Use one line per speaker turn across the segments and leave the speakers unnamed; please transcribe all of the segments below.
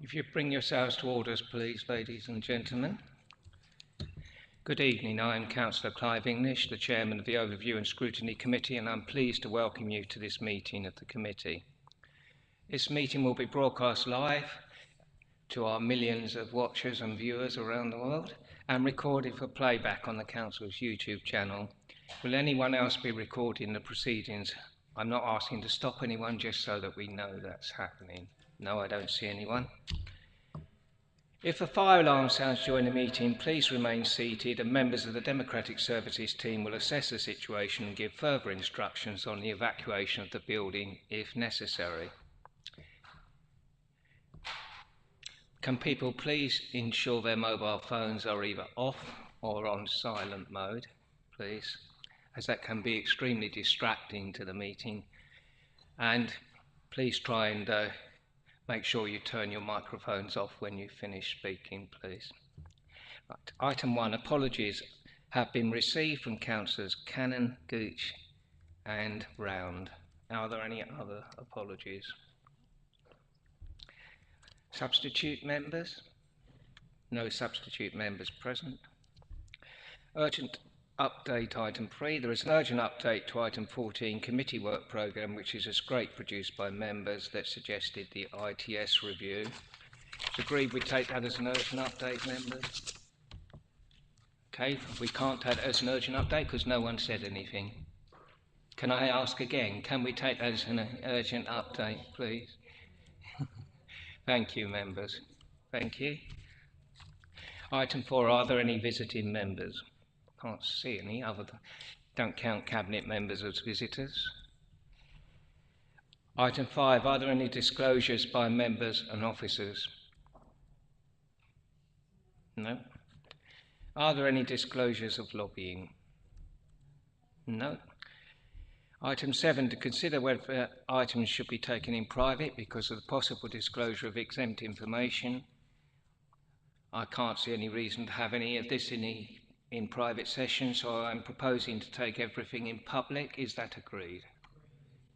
If you bring yourselves to orders, please, ladies and gentlemen. Good evening, I am Councillor Clive English, the Chairman of the Overview and Scrutiny Committee, and I'm pleased to welcome you to this meeting of the committee. This meeting will be broadcast live to our millions of watchers and viewers around the world and recorded for playback on the Council's YouTube channel. Will anyone else be recording the proceedings? I'm not asking to stop anyone, just so that we know that's happening. No, I don't see anyone. If a fire alarm sounds during the meeting, please remain seated and members of the Democratic Services team will assess the situation and give further instructions on the evacuation of the building if necessary. Can people please ensure their mobile phones are either off or on silent mode, please, as that can be extremely distracting to the meeting. And please try and make sure you turn your microphones off when you finish speaking, please. Right. Item 1, apologies have been received from Councillors Cannon, Gooch and Round. Are there any other apologies? Substitute members? No substitute members present. Urgent update item 3. There is an urgent update to item 14, committee work programme, which is a scrape produced by members that suggested the ITS review. It's agreed we take that as an urgent update, members. Okay, we can't take that as an urgent update because no one said anything. Can I ask again, can we take that as an urgent update, please? Thank you, members. Thank you. Item 4, are there any visiting members? Can't see any, don't count cabinet members as visitors. Item 5, are there any disclosures by members and officers? No. Are there any disclosures of lobbying? No. Item 7, to consider whether items should be taken in private because of the possible disclosure of exempt information. I can't see any reason to have any of this in private session, so I'm proposing to take everything in public. Is that agreed?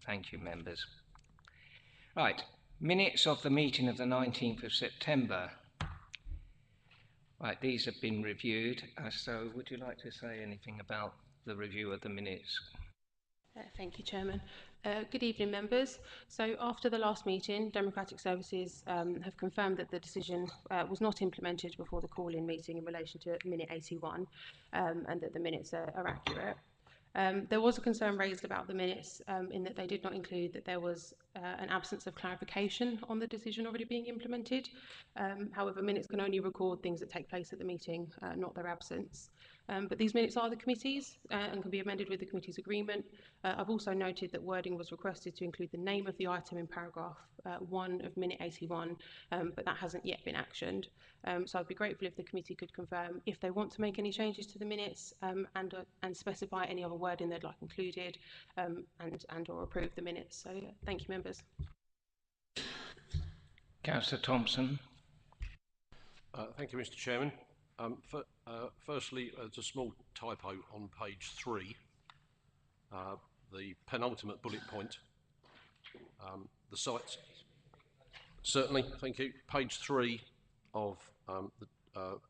Thank you, members. Right, minutes of the meeting of the 19th of September. Right, these have been reviewed, so would you like to say anything about the review of the minutes?
Thank you, Chairman. Good evening, members. So after the last meeting, Democratic Services have confirmed that the decision was not implemented before the call-in meeting in relation to minute 81 and that the minutes are accurate. There was a concern raised about the minutes in that they did not include that there was an absence of clarification on the decision already being implemented. However, minutes can only record things that take place at the meeting, not their absence. But these minutes are the committee's and can be amended with the committee's agreement. I've also noted that wording was requested to include the name of the item in paragraph 1 of minute 81, but that hasn't yet been actioned. So I'd be grateful if the committee could confirm if they want to make any changes to the minutes and specify any other wording they'd like included and or approve the minutes. So thank you, members.
Councillor Thompson.
Thank you, Mr. Chairman. Firstly, there's a small typo on page 3, the penultimate bullet point. The sites, certainly, thank you. Page 3 of the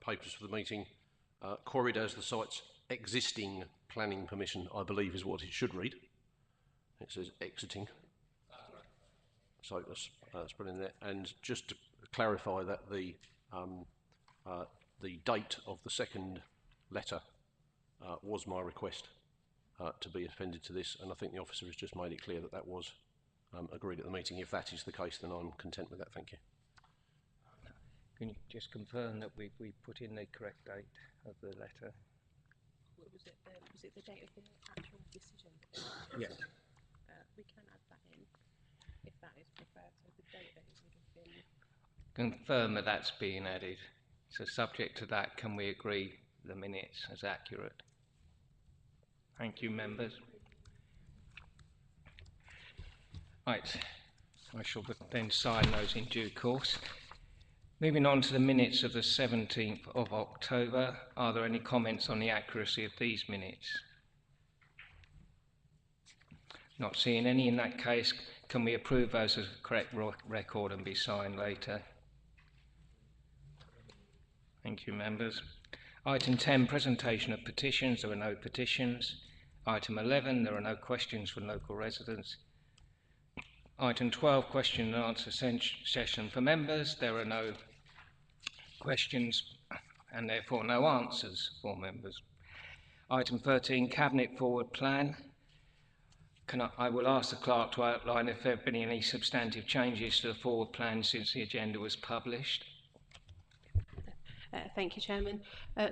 papers for the meeting, queried as the site's existing planning permission, I believe is what it should read. It says exiting. So that's put in there. And just to clarify that the date of the second letter was my request to be appended to this, and I think the officer has just made it clear that that was agreed at the meeting. If that is the case, then I'm content with that. Thank you.
Can you just confirm that we put in the correct date of the letter?
What was it the date of the actual decision?
Yes.
We can add that in if that is preferred. So the date that it would have been.
Confirm that that's being added. So subject to that, can we agree the minutes as accurate? Thank you, members. Right, I shall then sign those in due course. Moving on to the minutes of the 17th of October, are there any comments on the accuracy of these minutes? Not seeing any. In that case, can we approve those as a correct record and be signed later? Thank you, members. Item 10, presentation of petitions. There are no petitions. Item 11, there are no questions from local residents. Item 12, question and answer session for members. There are no questions and therefore no answers for members. Item 13, Cabinet Forward Plan. I will ask the clerk to outline if there have been any substantive changes to the forward plan since the agenda was published.
Thank you, Chairman.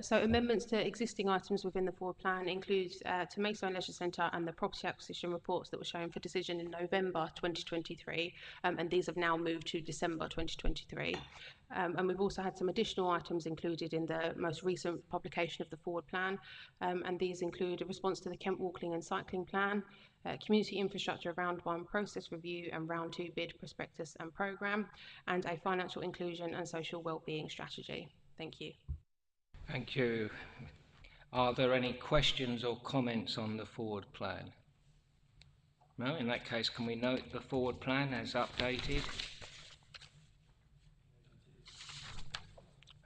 So amendments to existing items within the forward plan include to Maidstone Leisure Centre and the property acquisition reports that were shown for decision in November 2023, and these have now moved to December 2023. And we've also had some additional items included in the most recent publication of the forward plan, and these include a response to the Kent Walking and Cycling Plan, community infrastructure round 1 process review and round 2 bid prospectus and programme, and a financial inclusion and social wellbeing strategy. Thank you.
Thank you. Are there any questions or comments on the forward plan? No, in that case, can we note the forward plan as updated?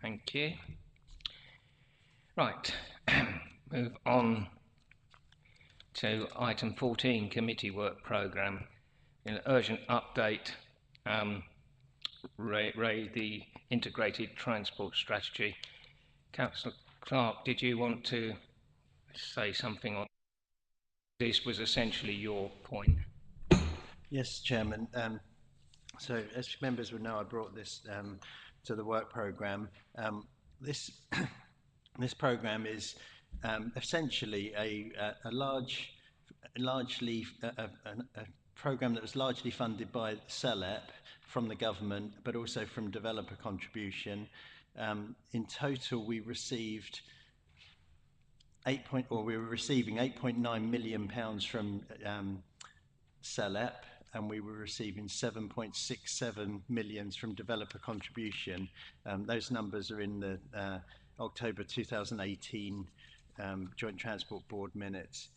Thank you. Right, move on to item 14, committee work programme. An urgent update, the integrated transport strategy. Councillor Clark, did you want to say something on this? Was essentially your point.
Yes, Chairman. So as members would know, I brought this to the work programme. This this programme is essentially a programme that was largely funded by CELEP from the government, but also from developer contribution. In total, we received we were receiving £8.9 million from CELEP, and we were receiving 7.67 million from developer contribution. Those numbers are in the October 2018 Joint Transport Board minutes.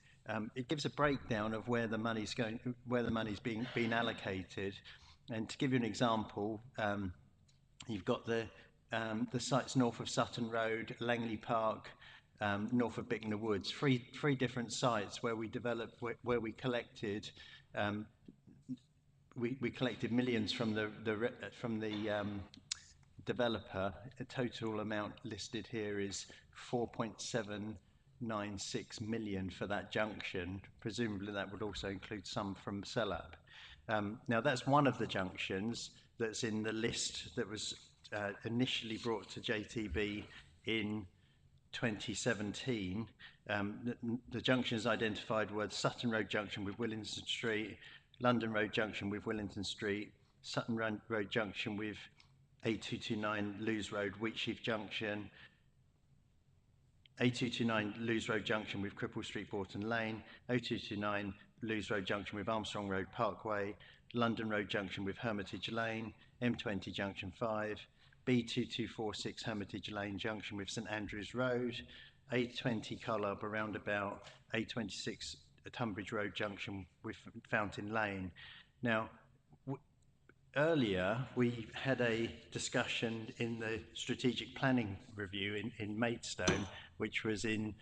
It gives a breakdown of where the money's going, where the money's being allocated. And to give you an example, you've got the sites north of Sutton Road, Langley Park, north of Bicknor Woods, three different sites where we developed, where we collected. We collected millions from the developer. The total amount listed here is 4.796 million for that junction. Presumably that would also include some from CELEP. Now that's one of the junctions that's in the list that was initially brought to JTB in 2017. The junctions identified were Sutton Road Junction with Willington Street, London Road Junction with Willington Street, Sutton Road Junction with A229 Lewes Road, Wheatsheaf Junction, A229 Lewes Road Junction with Cripple Street, Borton Lane, A229 Lewes Road Junction with Armstrong Road Parkway, London Road Junction with Hermitage Lane, M20 Junction 5, B2246 Hermitage Lane Junction with St Andrews Road, A20 Carlisle Roundabout, A26 Tunbridge Road Junction with Fountain Lane. Now, earlier we had a discussion in the strategic planning review in Maidstone, which was on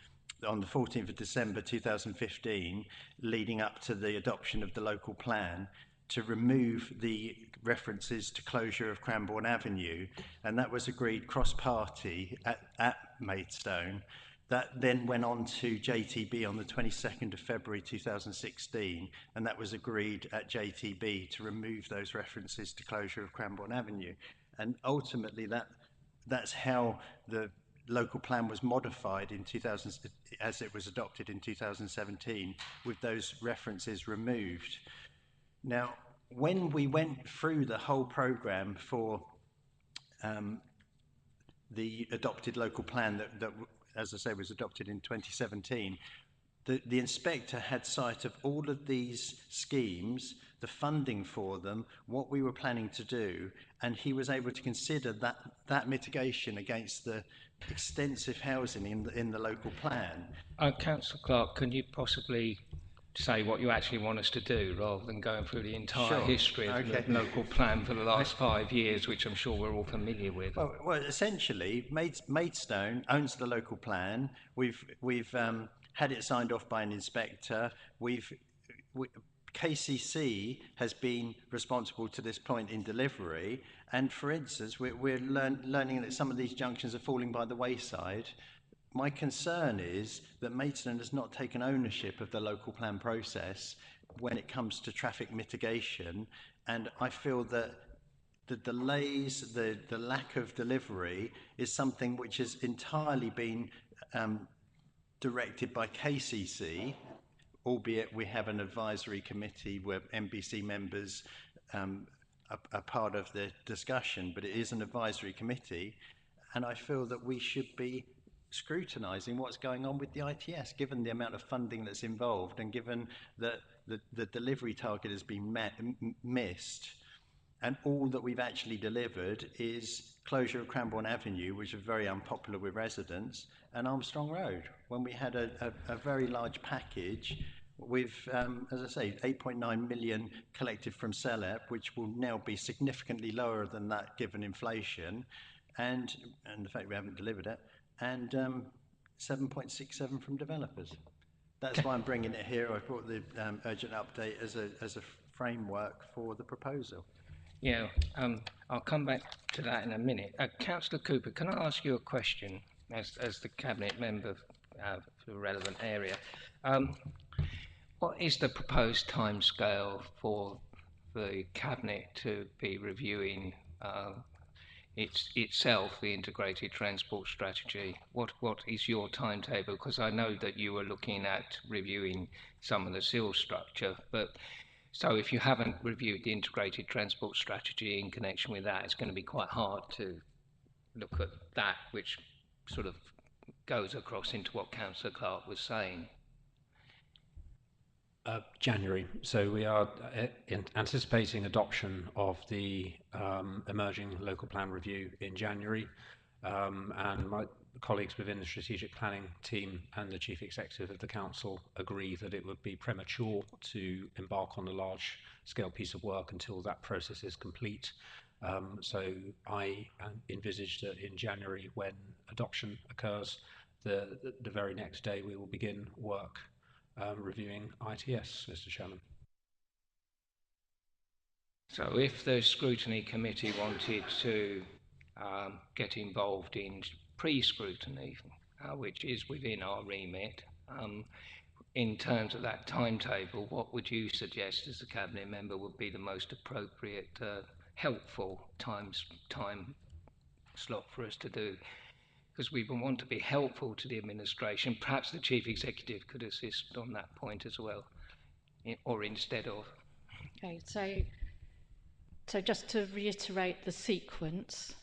the 14th of December 2015, leading up to the adoption of the local plan, to remove the references to closure of Cranbourne Avenue, and that was agreed cross-party at Maidstone. That then went on to JTB on the 22nd of February 2016, and that was agreed at JTB to remove those references to closure of Cranbourne Avenue. And ultimately that's how the local plan was modified in 2000, as it was adopted in 2017, with those references removed. Now, when we went through the whole programme for the adopted local plan that, as I say, was adopted in 2017, the inspector had sight of all of these schemes, the funding for them, what we were planning to do, and he was able to consider that mitigation against the extensive housing in the local plan.
Councillor Clark, can you possibly say what you actually want us to do, rather than going through the entire
Sure.
history of
Okay.
the local plan for the last 5 years, which I'm sure we're all familiar with.
Well, essentially, Maidstone owns the local plan. We've had it signed off by an inspector. KCC has been responsible to this point in delivery, and for instance, we're learning that some of these junctions are falling by the wayside. My concern is that Maidstone has not taken ownership of the local plan process when it comes to traffic mitigation, and I feel that the delays, the lack of delivery is something which has entirely been directed by KCC, albeit we have an advisory committee where MBC members are part of the discussion, but it is an advisory committee, and I feel that we should be scrutinising what's going on with the ITS, given the amount of funding that's involved and given that the delivery target has been missed. And all that we've actually delivered is closure of Cranbourne Avenue, which is very unpopular with residents, and Armstrong Road, when we had a very large package with, as I say, 8.9 million collected from CELEP, which will now be significantly lower than that given inflation, and the fact we haven't delivered it, and 7.67 from developers. That's why I'm bringing it here. I brought the urgent update as a framework for the proposal.
Yeah, I'll come back to that in a minute. Councillor Cooper, can I ask you a question as the Cabinet member for the relevant area? What is the proposed timescale for the Cabinet to be reviewing itself, the integrated transport strategy? What is your timetable? Because I know that you were looking at reviewing some of the seal structure, but so if you haven't reviewed the integrated transport strategy in connection with that, it's going to be quite hard to look at that, which sort of goes across into what Councillor Clark was saying.
January. So we are anticipating adoption of the emerging local plan review in January, and my colleagues within the strategic planning team and the chief executive of the council agree that it would be premature to embark on a large scale piece of work until that process is complete. So I envisage that in January, when adoption occurs, the very next day we will begin work reviewing ITS, Mr. Chairman.
So if the scrutiny committee wanted to get involved in pre-scrutiny, which is within our remit, in terms of that timetable, what would you suggest as a Cabinet member would be the most appropriate, helpful time slot for us to do? Because we want to be helpful to the administration. Perhaps the Chief Executive could assist on that point as well, or instead of.
Okay, so just to reiterate the sequence,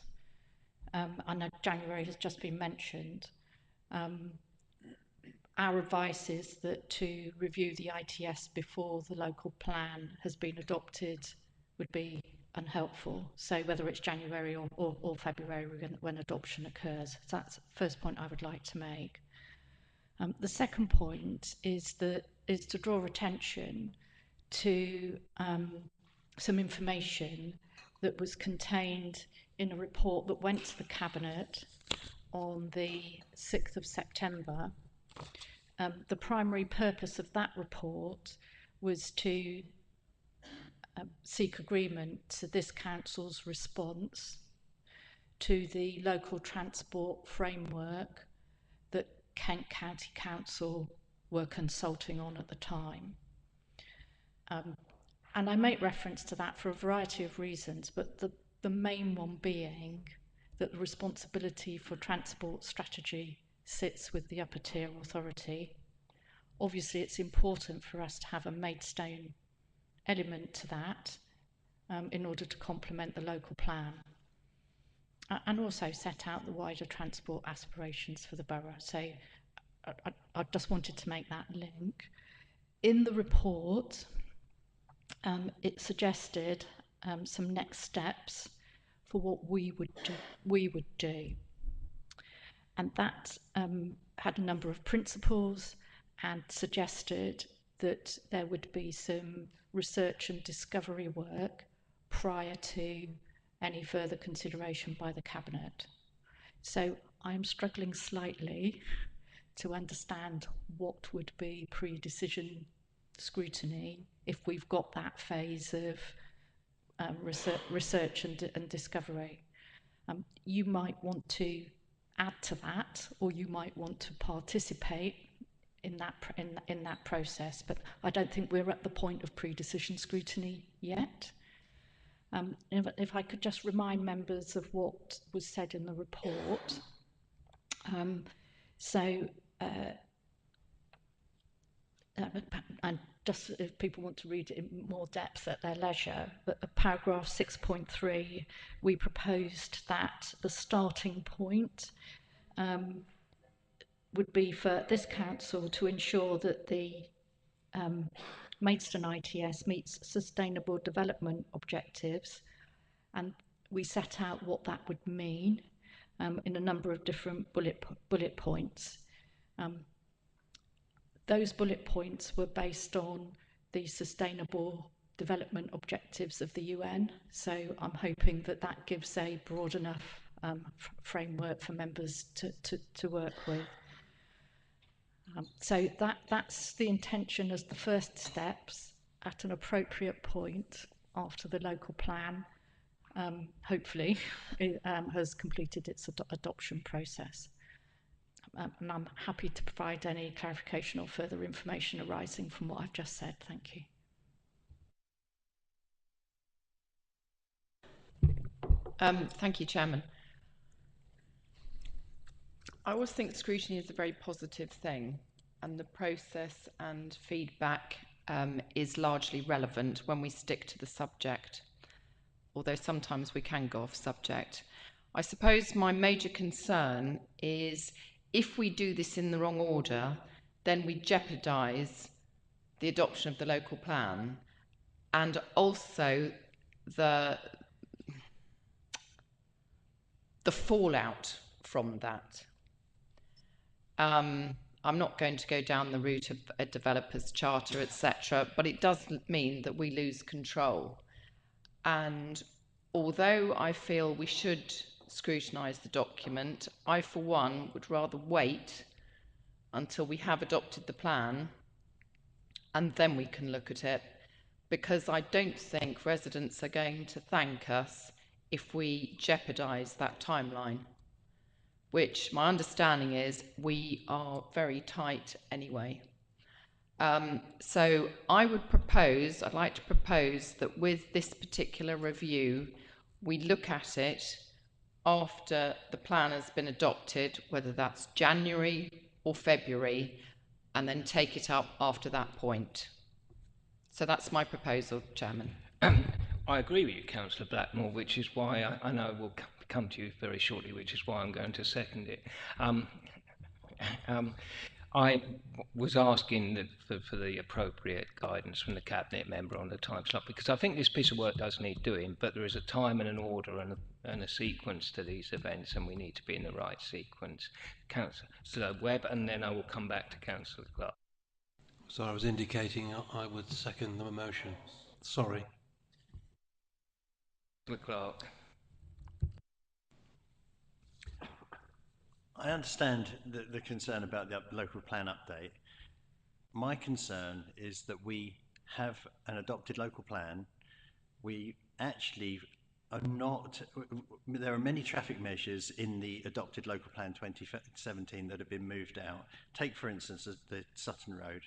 I know January has just been mentioned. Our advice is that to review the ITS before the local plan has been adopted would be unhelpful. So whether it's January or February when adoption occurs. So that's the first point I would like to make. The second point is to draw attention to some information that was contained in a report that went to the Cabinet on the 6th of September. The primary purpose of that report was to seek agreement to this Council's response to the local transport framework that Kent County Council were consulting on at the time. And I make reference to that for a variety of reasons, but the main one being that the responsibility for transport strategy sits with the upper tier authority. Obviously, it's important for us to have a Maidstone element to that in order to complement the local plan and also set out the wider transport aspirations for the borough. So I just wanted to make that link. In the report, it suggested some next steps for what we would do. And that had a number of principles and suggested that there would be some research and discovery work prior to any further consideration by the Cabinet. So I'm struggling slightly to understand what would be pre-decision scrutiny if we've got that phase of research and discovery. You might want to add to that, or you might want to participate in that process, but I don't think we're at the point of pre-decision scrutiny yet. If I could just remind members of what was said in the report. And just if people want to read it in more depth at their leisure, but paragraph 6.3, we proposed that the starting point would be for this council to ensure that the Maidstone ITS meets sustainable development objectives, and we set out what that would mean in a number of different bullet points. Those bullet points were based on the sustainable development objectives of the UN, so I'm hoping that that gives a broad enough framework for members to work with. So that's the intention as the first steps at an appropriate point after the local plan, hopefully, has completed its adoption process. And I'm happy to provide any clarification or further information arising from what I've just said. Thank you.
Thank you, Chairman. I always think scrutiny is a very positive thing, and the process and feedback is largely relevant when we stick to the subject, although sometimes we can go off subject. I suppose my major concern is if we do this in the wrong order, then we jeopardise the adoption of the local plan and also the fallout from that. I'm not going to go down the route of a developer's charter, etc., but it does mean that we lose control. And although I feel we should scrutinise the document, I, for one, would rather wait until we have adopted the plan and then we can look at it, because I don't think residents are going to thank us if we jeopardise that timeline, which my understanding is we are very tight anyway. So I'd like to propose that with this particular review, we look at it after the plan has been adopted, whether that's January or February, and then take it up after that point. So that's my proposal, Chairman.
I agree with you, Councillor Blackmore, which is why I know we'll come to you very shortly, which is why I'm going to second it. I was asking for the appropriate guidance from the Cabinet member on the time slot, because I think this piece of work does need doing, but there is a time and an order and a sequence to these events, and we need to be in the right sequence. Councillor Webb, and then I will come back to Councillor Clark.
So I was indicating I would second the motion. Sorry.
Councillor Clark.
I understand the concern about the local plan update. My concern is that we have an adopted local plan. We actually are not, there are many traffic measures in the adopted local plan 2017 that have been moved out. Take, for instance, the Sutton Road.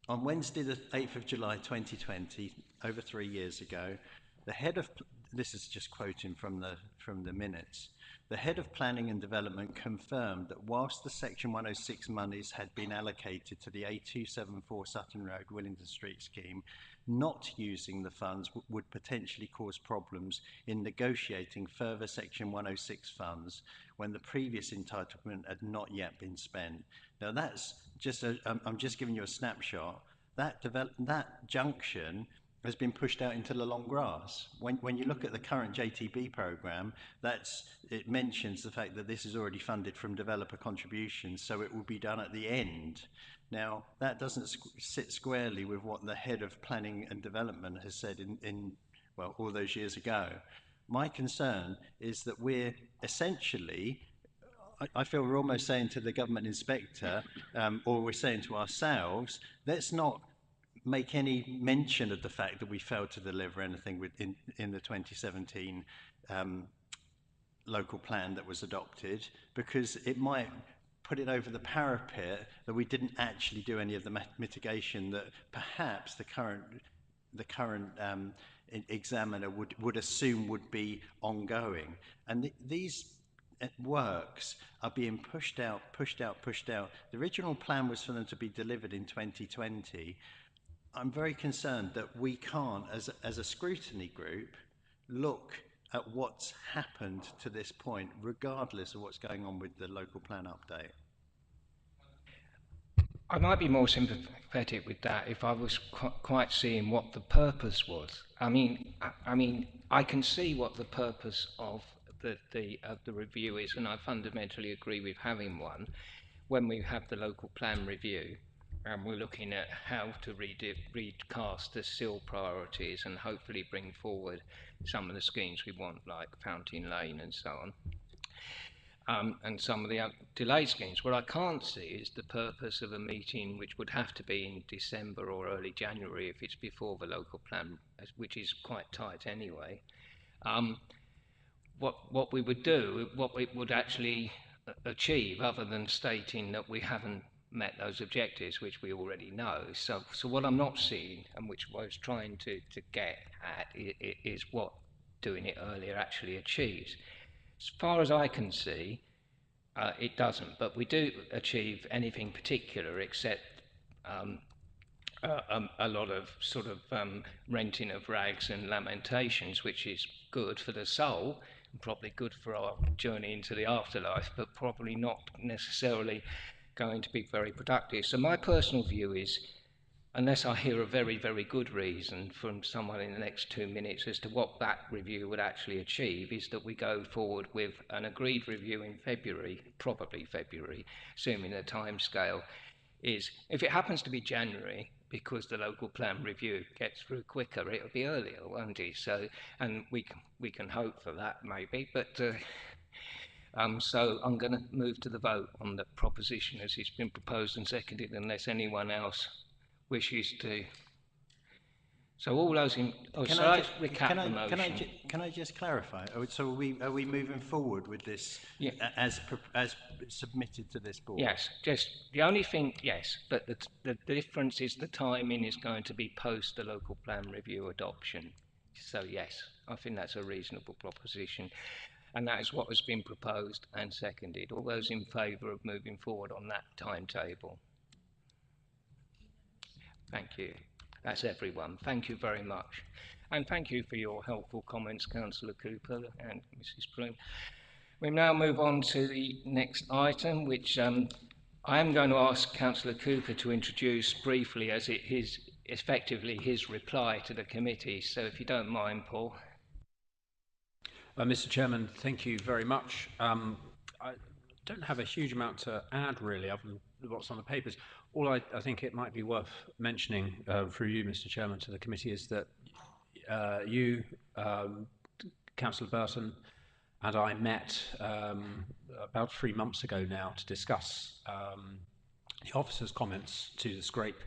On Wednesday, the 8th of July 2020, over 3 years ago, the head of, this is just quoting from the minutes, the head of planning and development confirmed that whilst the Section 106 monies had been allocated to the A274 Sutton Road Willingdon Street scheme, not using the funds would potentially cause problems in negotiating further Section 106 funds when the previous entitlement had not yet been spent. Now that's just, I'm just giving you a snapshot. That junction has been pushed out into the long grass. When you look at the current JTB programme, it mentions the fact that this is already funded from developer contributions, so it will be done at the end. Now, that doesn't sit squarely with what the head of planning and development has said well, all those years ago. My concern is that we're essentially, I feel we're almost saying to the government inspector, or we're saying to ourselves, let's not make any mention of the fact that we failed to deliver anything in the 2017 local plan that was adopted, because it might put it over the parapet that we didn't actually do any of the mitigation that perhaps the current examiner would assume would be ongoing. And these works are being pushed out. The original plan was for them to be delivered in 2020. I'm very concerned that we can't, as a scrutiny group, look at what's happened to this point, regardless of what's going on with the local plan update.
I might be more sympathetic with that if I was quite seeing what the purpose was. I mean, I can see what the purpose of the review is, and I fundamentally agree with having one. When we have the local plan review, and we're looking at how to recast the SIL priorities and hopefully bring forward some of the schemes we want, like Fountain Lane and so on. And some of the delay schemes. What I can't see is the purpose of a meeting which would have to be in December or early January if it's before the local plan, which is quite tight anyway. What we would do, what we would actually achieve, other than stating that we haven't met those objectives, which we already know. So what I'm not seeing, and which I was trying to get at, is what doing it earlier actually achieves. As far as I can see, it doesn't, but we do achieve anything particular except a lot of sort of renting of rags and lamentations, which is good for the soul, and probably good for our journey into the afterlife, but probably not necessarily going to be very productive. So my personal view is, unless I hear a very, very good reason from someone in the next 2 minutes as to what that review would actually achieve, is that we go forward with an agreed review in February, probably February, assuming the timescale is, if it happens to be January, because the local plan review gets through quicker, it'll be earlier, won't it? So, and we can hope for that maybe, but so I'm going to move to the vote on the proposition as it's been proposed and seconded, unless anyone else wishes to. So all those in. Oh, can I recap the motion?
Can I just clarify? So are we moving forward with this,
yeah,
as submitted to this board?
Yes, just the only thing. Yes, but the difference is the timing is going to be post the local plan review adoption. So yes, I think that's a reasonable proposition, and that is what has been proposed and seconded. All those in favour of moving forward on that timetable? Thank you. That's everyone. Thank you very much. And thank you for your helpful comments, Councillor Cooper and Mrs. Bloom. We now move on to the next item, which I am going to ask Councillor Cooper to introduce briefly, as it is effectively his reply to the committee. So if you don't mind, Paul.
Mr. Chairman, thank you very much. I don't have a huge amount to add, really, other than what's on the papers. All I think it might be worth mentioning through you, Mr. Chairman, to the committee is that you, Councillor Burton, and I met about 3 months ago now to discuss the officer's comments to the scrape,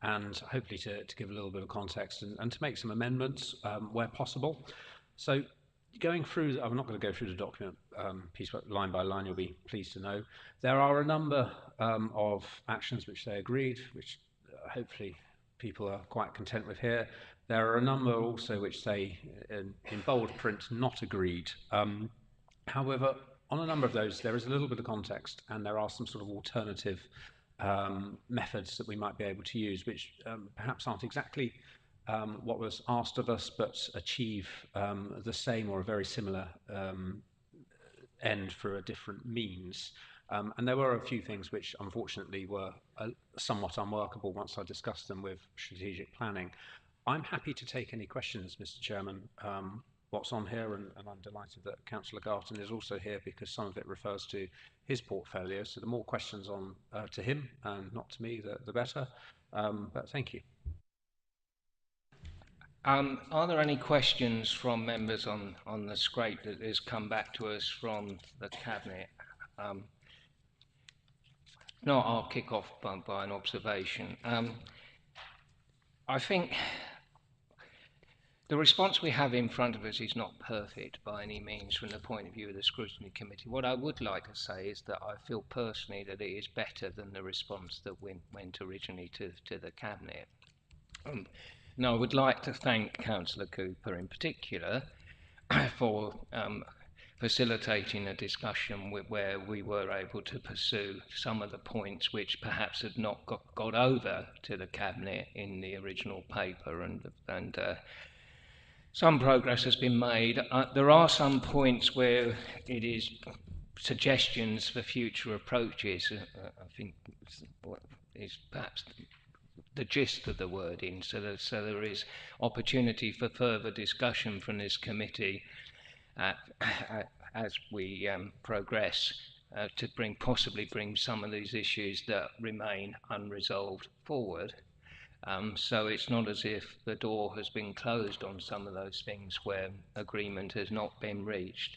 and hopefully to give a little bit of context and to make some amendments where possible. So going through, I'm not going to go through the document piece line by line, you'll be pleased to know. There are a number of actions which they agreed, which hopefully people are quite content with here. There are a number also which say, in bold print, not agreed. However, on a number of those, there is a little bit of context, and there are some sort of alternative methods that we might be able to use, which perhaps aren't exactly what was asked of us, but achieve the same or a very similar end for a different means. And there were a few things which unfortunately were somewhat unworkable once I discussed them with strategic planning. I'm happy to take any questions, Mr. Chairman. What's on here, and I'm delighted that Councillor Garton is also here because some of it refers to his portfolio. So the more questions on to him and not to me, the better. But thank you.
Are there any questions from members on the scrape that has come back to us from the Cabinet? No, I'll kick off by an observation. I think the response we have in front of us is not perfect by any means from the point of view of the Scrutiny Committee. What I would like to say is that I feel personally that it is better than the response that went originally to the Cabinet. Now, I would like to thank Councillor Cooper in particular for facilitating a discussion where we were able to pursue some of the points which perhaps had not got over to the Cabinet in the original paper, and some progress has been made. There are some points where it is suggestions for future approaches. I think is perhaps the gist of the wording, so there is opportunity for further discussion from this committee as we progress to possibly bring some of these issues that remain unresolved forward. So it's not as if the door has been closed on some of those things where agreement has not been reached.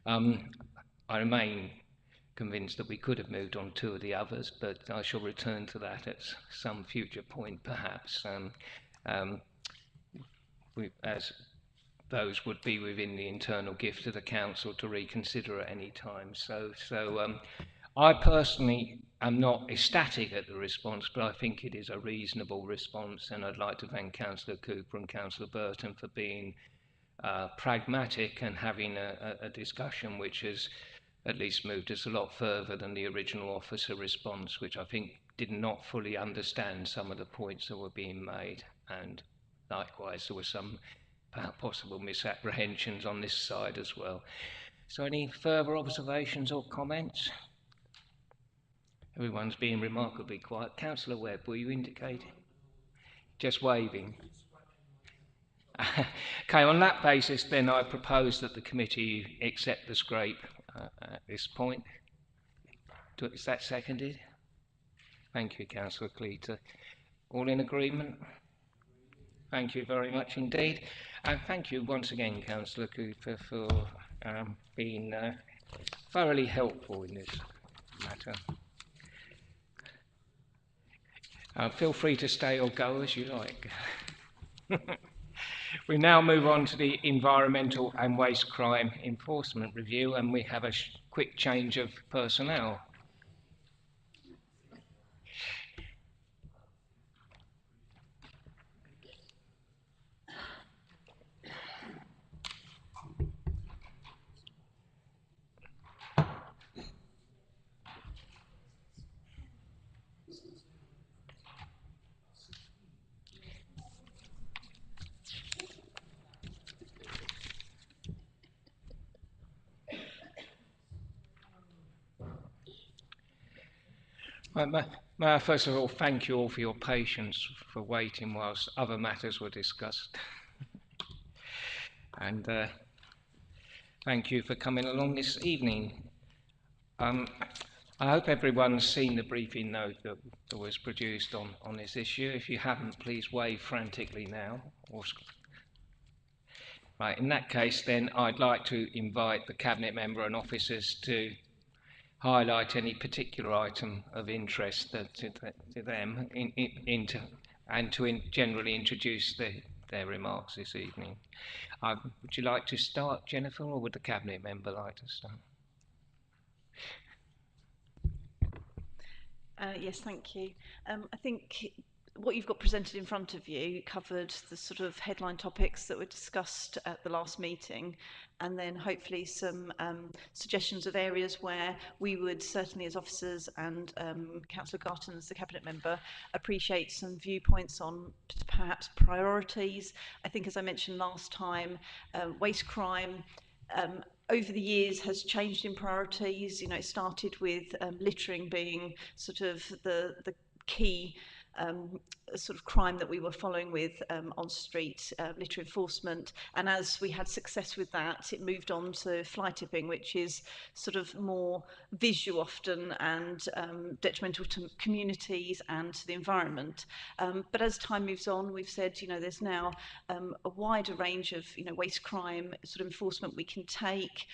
I remain convinced that we could have moved on two of the others, but I shall return to that at some future point perhaps, as those would be within the internal gift of the Council to reconsider at any time. So I personally am not ecstatic at the response, but I think it is a reasonable response, and I'd like to thank Councillor Cooper and Councillor Burton for being pragmatic and having a discussion which has at least moved us a lot further than the original officer response, which I think did not fully understand some of the points that were being made, and likewise there were some possible misapprehensions on this side as well. So any further observations or comments? Everyone's being remarkably quiet. Councillor Webb, were you indicating? Just waving. Okay, on that basis then I propose that the committee accept the scrape at this point. Is that seconded? Thank you, Councillor Cleater. All in agreement? Thank you very much indeed. And thank you once again, Councillor Cooper, for being thoroughly helpful in this matter. Feel free to stay or go as you like. We now move on to the Environmental and Waste Crime Enforcement Review, and we have a quick change of personnel. May I first of all thank you all for your patience for waiting whilst other matters were discussed. And thank you for coming along this evening. I hope everyone's seen the briefing note that was produced on this issue. If you haven't, please wave frantically now. Right, in that case then I'd like to invite the Cabinet member and officers to highlight any particular item of interest to them and to generally introduce their remarks this evening. Would you like to start, Jennifer, or would the Cabinet member like to start?
Yes, thank you. I think what you've got presented in front of you covered the sort of headline topics that were discussed at the last meeting, and then hopefully some suggestions of areas where we would certainly as officers and Councillor Garton as the Cabinet member appreciate some viewpoints on perhaps priorities. I think, as I mentioned last time, waste crime over the years has changed in priorities. You know, it started with littering being sort of the key sort of crime that we were following with on street litter enforcement. And as we had success with that, it moved on to fly tipping, which is sort of more visual often and detrimental to communities and to the environment. But as time moves on, we've said, you know, there's now a wider range of, you know, waste crime sort of enforcement we can take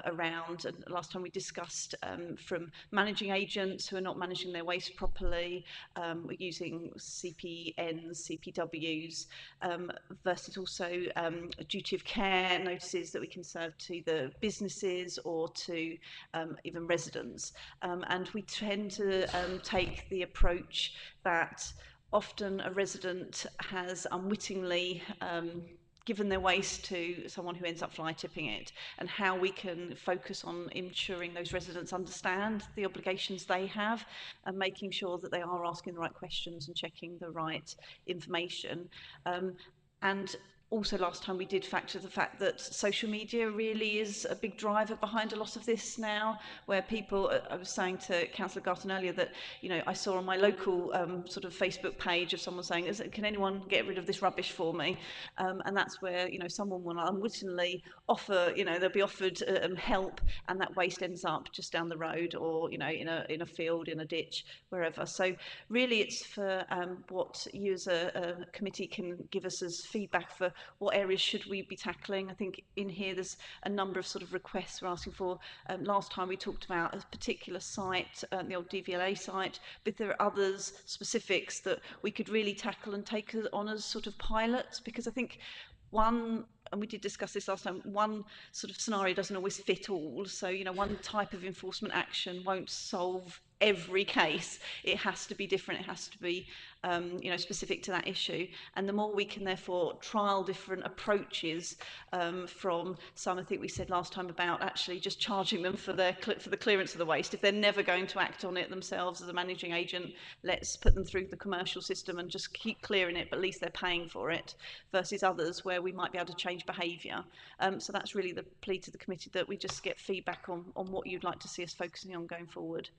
around. And last time we discussed from managing agents who are not managing their waste properly, we're using CPNs, CPWs, versus also a duty of care notices that we can serve to the businesses or to even residents. And we tend to take the approach that often a resident has unwittingly given their waste to someone who ends up fly tipping it, and how we can focus on ensuring those residents understand the obligations they have and making sure that they are asking the right questions and checking the right information. And also last time we did factor the fact that social media really is a big driver behind a lot of this now, where people, I was saying to Councillor Garton earlier that, you know, I saw on my local sort of Facebook page of someone saying, can anyone get rid of this rubbish for me? And that's where, you know, someone will unwittingly offer, you know, they'll be offered help, and that waste ends up just down the road or, you know, in a field, in a ditch, wherever. So really it's for what you as a committee can give us as feedback for what areas should we be tackling. I think in here there's a number of sort of requests we're asking for. Last time we talked about a particular site, the old DVLA site, but there are others, specifics that we could really tackle and take on as sort of pilots, because I think one, and we did discuss this last time, one sort of scenario doesn't always fit all. So, you know, one type of enforcement action won't solve every case. It has to be different. It has to be, you know, specific to that issue. And the more we can therefore trial different approaches from some, I think we said last time about actually just charging them for the clearance of the waste. If they're never going to act on it themselves as a managing agent, let's put them through the commercial system and just keep clearing it, but at least they're paying for it, versus others where we might be able to change behaviour. So that's really the plea to the committee, that we just get feedback on what you'd like to see us focusing on going forward.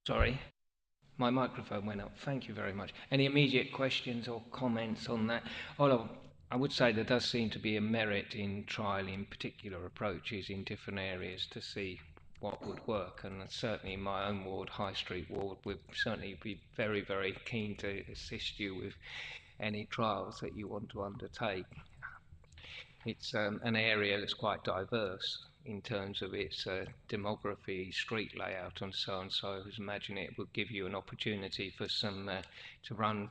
Sorry, my microphone went up. Thank you very much. Any immediate questions or comments on that? Although I would say there does seem to be a merit in trialling particular approaches in different areas to see what would work, and certainly in my own ward, High Street ward, we'd certainly be very, very keen to assist you with any trials that you want to undertake. It's an area that's quite diverse in terms of its demography, street layout and so on, so I was imagining it would give you an opportunity for some to run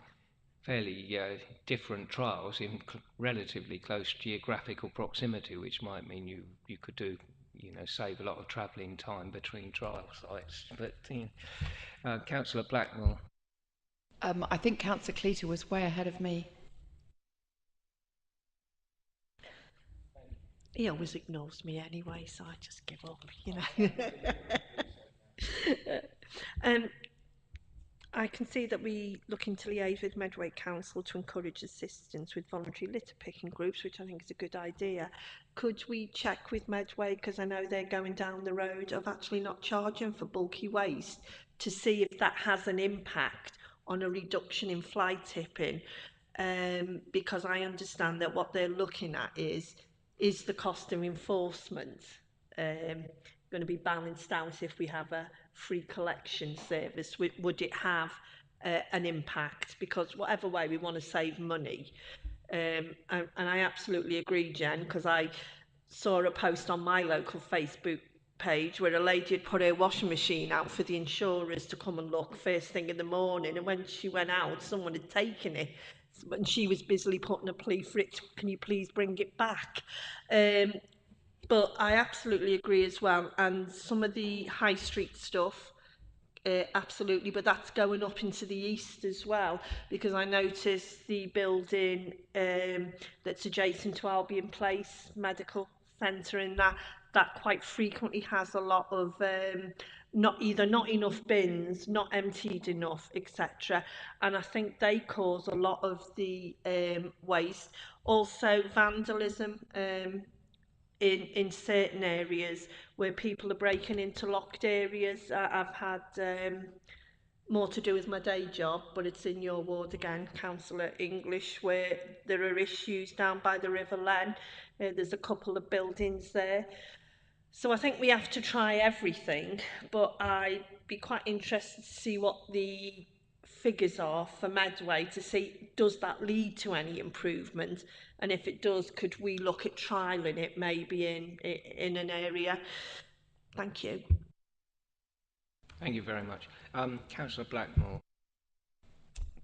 fairly different trials in relatively close geographical proximity, which might mean you could do, you know, save a lot of travelling time between trial sites. But Councillor Blackmore.
I think Councillor Cleater was way ahead of me.
He always ignores me anyway, so I just give up, you know. I can see that we looking to liaise with Medway Council to encourage assistance with voluntary litter picking groups, which I think is a good idea. Could we check with Medway, because I know they're going down the road of actually not charging for bulky waste, to see if that has an impact on a reduction in fly tipping? Because I understand that what they're looking at is the cost of enforcement going to be balanced out if we have a free collection service? Would it have an impact? Because whatever way we want to save money, and I absolutely agree, Jen, because I saw a post on my local Facebook page where a lady had put her washing machine out for the insurers to come and look first thing in the morning, and when she went out, someone had taken it, and she was busily putting a plea for it, can you please bring it back? But I absolutely agree as well, and some of the high street stuff, absolutely, but that's going up into the east as well, because I noticed the building that's adjacent to Albion Place Medical Centre, and that quite frequently has a lot of not enough bins, not emptied enough, etc. And I think they cause a lot of the waste. Also vandalism. in certain areas where people are breaking into locked areas. I've had more to do with my day job, but it's in your ward again, Councillor English, where there are issues down by the River Len. There's a couple of buildings there. So I think we have to try everything, but I'd be quite interested to see what the figures are for Medway to see does that lead to any improvement, and if it does, could we look at trialling it maybe in an area. Thank you.
Thank you very much. Councillor Blackmore.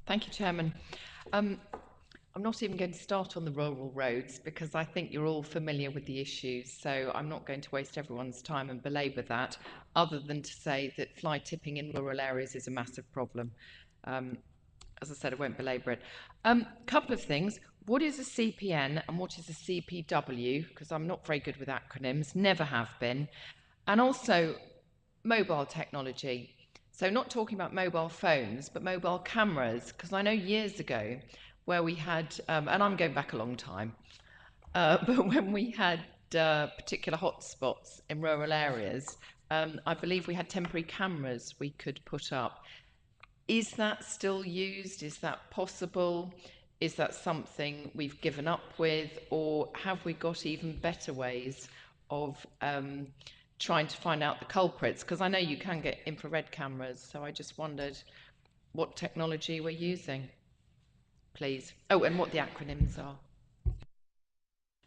Thank you, Chairman. I'm not even going to start on the rural roads because I think you're all familiar with the issues, so I'm not going to waste everyone's time and belabour that, other than to say that fly tipping in rural areas is a massive problem. As I said, I won't belabour it. Couple of things. What is a CPN and what is a CPW? Because I'm not very good with acronyms, never have been. And also, mobile technology. So not talking about mobile phones, but mobile cameras, because I know years ago where we had, and I'm going back a long time, but when we had particular hotspots in rural areas, I believe we had temporary cameras we could put up. Is that still used? Is that possible? Is that something we've given up with? Or have we got even better ways of trying to find out the culprits? Because I know you can get infrared cameras, so I just wondered what technology we're using, please. Oh, and what the acronyms are.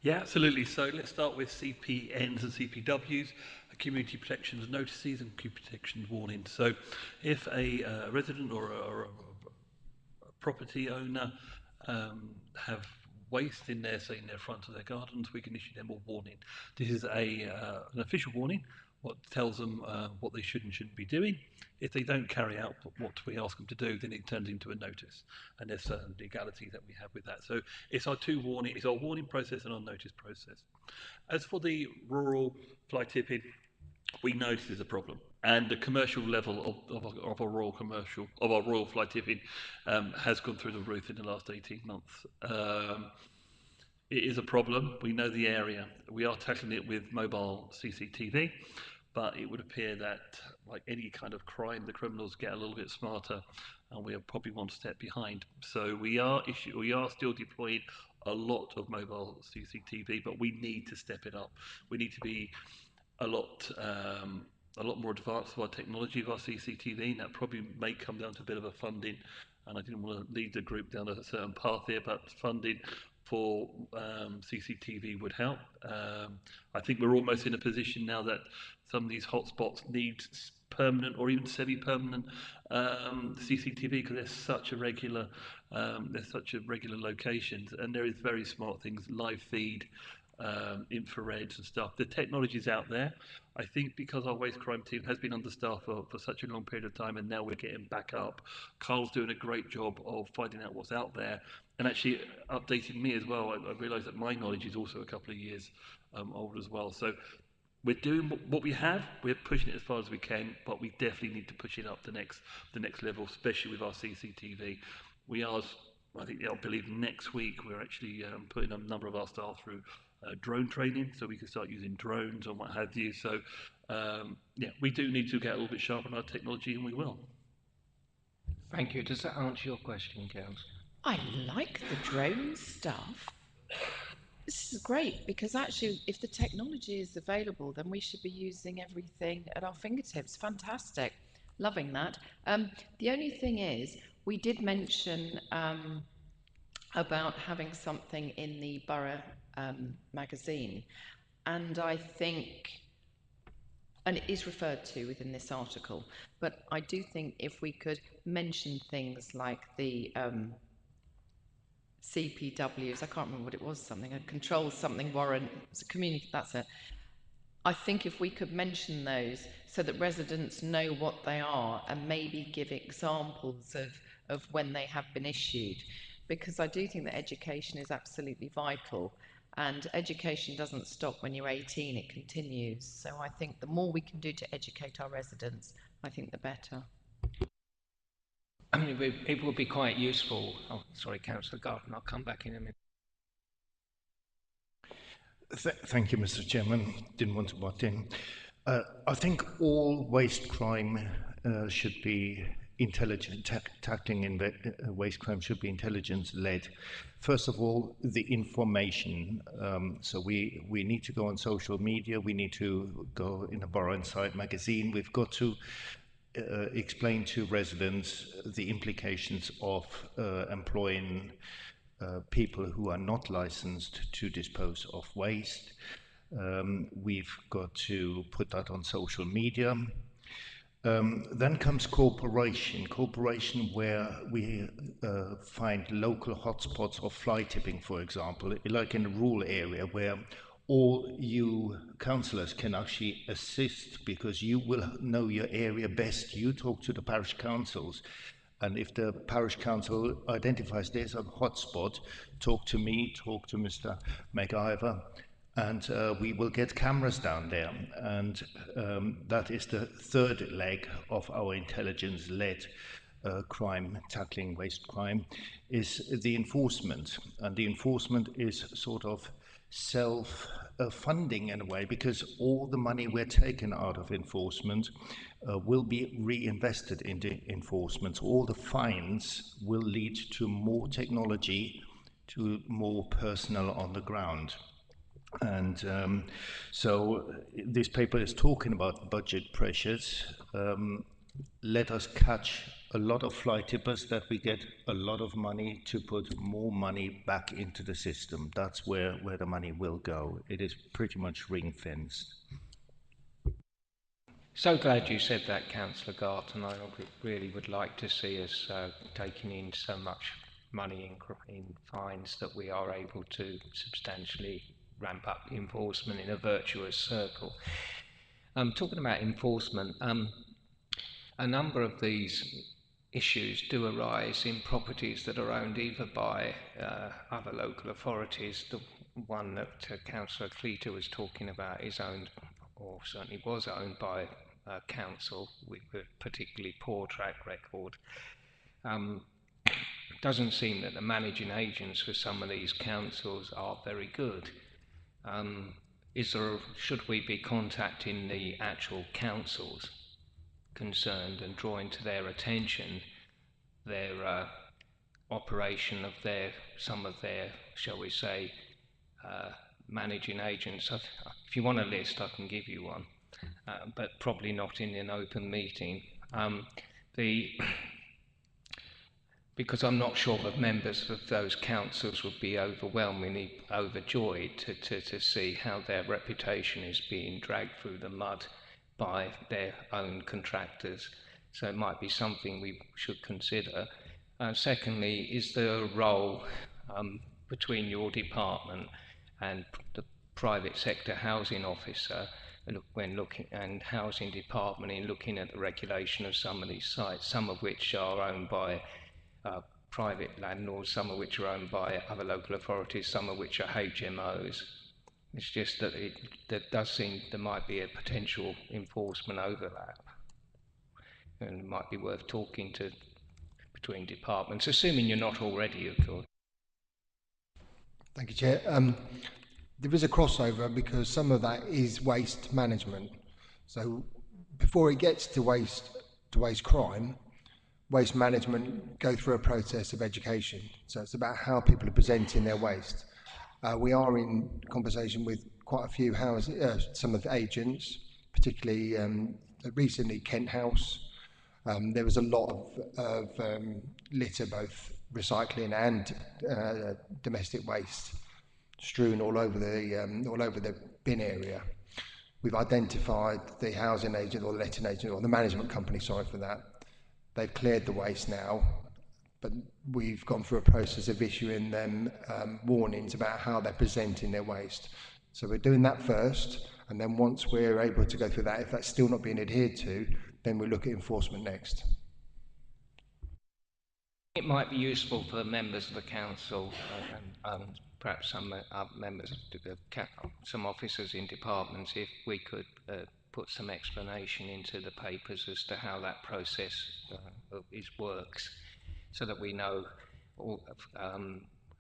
Yeah, absolutely. So let's start with CPNs and CPWs, community protections notices and community protections warnings. So if a resident or a property owner have waste in their, say, in their front of their gardens, we can issue them a warning. This is an official warning, what tells them what they should and shouldn't be doing. If they don't carry out what we ask them to do, then it turns into a notice, and there's certain legalities that we have with that. So it's our it's our warning process and our notice process. As for the rural fly tipping, we know this is a problem, and the commercial level of our royal fly tipping has gone through the roof in the last 18 months. It is a problem. We know the area. We are tackling it with mobile CCTV, but it would appear that, like any kind of crime, the criminals get a little bit smarter, and we are probably one step behind. So we are still deploying a lot of mobile CCTV, but we need to step it up. We need to be a lot more advanced with our technology of our CCTV, and that probably may come down to a bit of a funding. And I didn't want to lead the group down a certain path here, but funding for CCTV would help. I think we're almost in a position now that some of these hotspots need permanent or even semi-permanent CCTV because they're such a regular locations, and there is very smart things, live feed, infrareds and stuff. The technology's out there. I think because our waste crime team has been understaffed for such a long period of time, and now we're getting back up. Carl's doing a great job of finding out what's out there and actually updating me as well. I realise that my knowledge is also a couple of years old as well. So we're doing what we have. We're pushing it as far as we can, but we definitely need to push it up the next level, especially with our CCTV. We are, I believe next week we're actually putting a number of our staff through drone training, so we can start using drones and what have you. So yeah, we do need to get a little bit sharper on our technology, and we will.
Thank you. Does that answer your question, Councillor?
I like the drone stuff. This is great because actually, if the technology is available, then we should be using everything at our fingertips. Fantastic. Loving that. The only thing is, we did mention about having something in the Borough magazine, and I think, and it is referred to within this article, but I do think if we could mention things like the CPWs, I can't remember what it was, something, a control something warrant, it's a community, that's it. I think if we could mention those so that residents know what they are and maybe give examples of when they have been issued, because I do think that education is absolutely vital, and education doesn't stop when you're 18, it continues. So I think the more we can do to educate our residents, I think the better.
I mean, it would be quite useful. Oh, sorry, Councillor Garden, I'll come back in a minute.
Thank you, Mr. Chairman. Didn't want to butt in. I think all waste crime should be intelligent. Tackling waste crime should be intelligence-led. First of all, the information. So we need to go on social media. We need to go in a Borough Insight magazine. We've got to explain to residents the implications of employing people who are not licensed to dispose of waste. We've got to put that on social media. Then comes cooperation where we find local hotspots of fly tipping, for example, like in a rural area where all you councillors can actually assist because you will know your area best. You talk to the parish councils, and if the parish council identifies there's a hotspot, talk to me, talk to Mr. MacIver, and we will get cameras down there. And that is the third leg of our intelligence-led crime, tackling waste crime, is the enforcement. And the enforcement is sort of self-funding in a way, because all the money we're taking out of enforcement will be reinvested into enforcement. All the fines will lead to more technology, to more personnel on the ground. And so this paper is talking about budget pressures. Let us catch a lot of fly tippers, that we get a lot of money to put more money back into the system. That's where the money will go. It is pretty much ring-fenced.
So glad you said that, Councillor Gart, and I really would like to see us taking in so much money in fines that we are able to substantially ramp up enforcement in a virtuous circle. Talking about enforcement, a number of these issues do arise in properties that are owned either by other local authorities. The one that Councillor Cleater was talking about is owned, or certainly was owned, by council with a particularly poor track record. Doesn't seem that the managing agents for some of these councils are very good. Should we be contacting the actual councils concerned and drawing to their attention their operation of some of their, shall we say, managing agents? If you want a list, I can give you one, but probably not in an open meeting. Because I'm not sure that members of those councils would be overwhelmingly overjoyed to see how their reputation is being dragged through the mud by their own contractors. So it might be something we should consider. Secondly, is there a role between your department and the private sector housing officer when looking, and housing department, in looking at the regulation of some of these sites, some of which are owned by private landlords, some of which are owned by other local authorities, some of which are HMOs? It's just that there does seem there might be a potential enforcement overlap, and it might be worth talking to between departments, assuming you're not already, of course.
Thank you, Chair. There is a crossover because some of that is waste management. So before it gets to waste crime, waste management go through a process of education. So it's about how people are presenting their waste. We are in conversation with quite a few some of the agents, particularly recently Kent House. There was a lot of litter, both recycling and domestic waste, strewn all over the bin area. We've identified the housing agent or the letting agent or the management company, sorry for that. They've cleared the waste now, but we've gone through a process of issuing them warnings about how they're presenting their waste. So we're doing that first, and then once we're able to go through that, if that's still not being adhered to, then we look at enforcement next.
It might be useful for members of the council and perhaps some members of some officers in departments if we could put some explanation into the papers as to how that process works, so that we know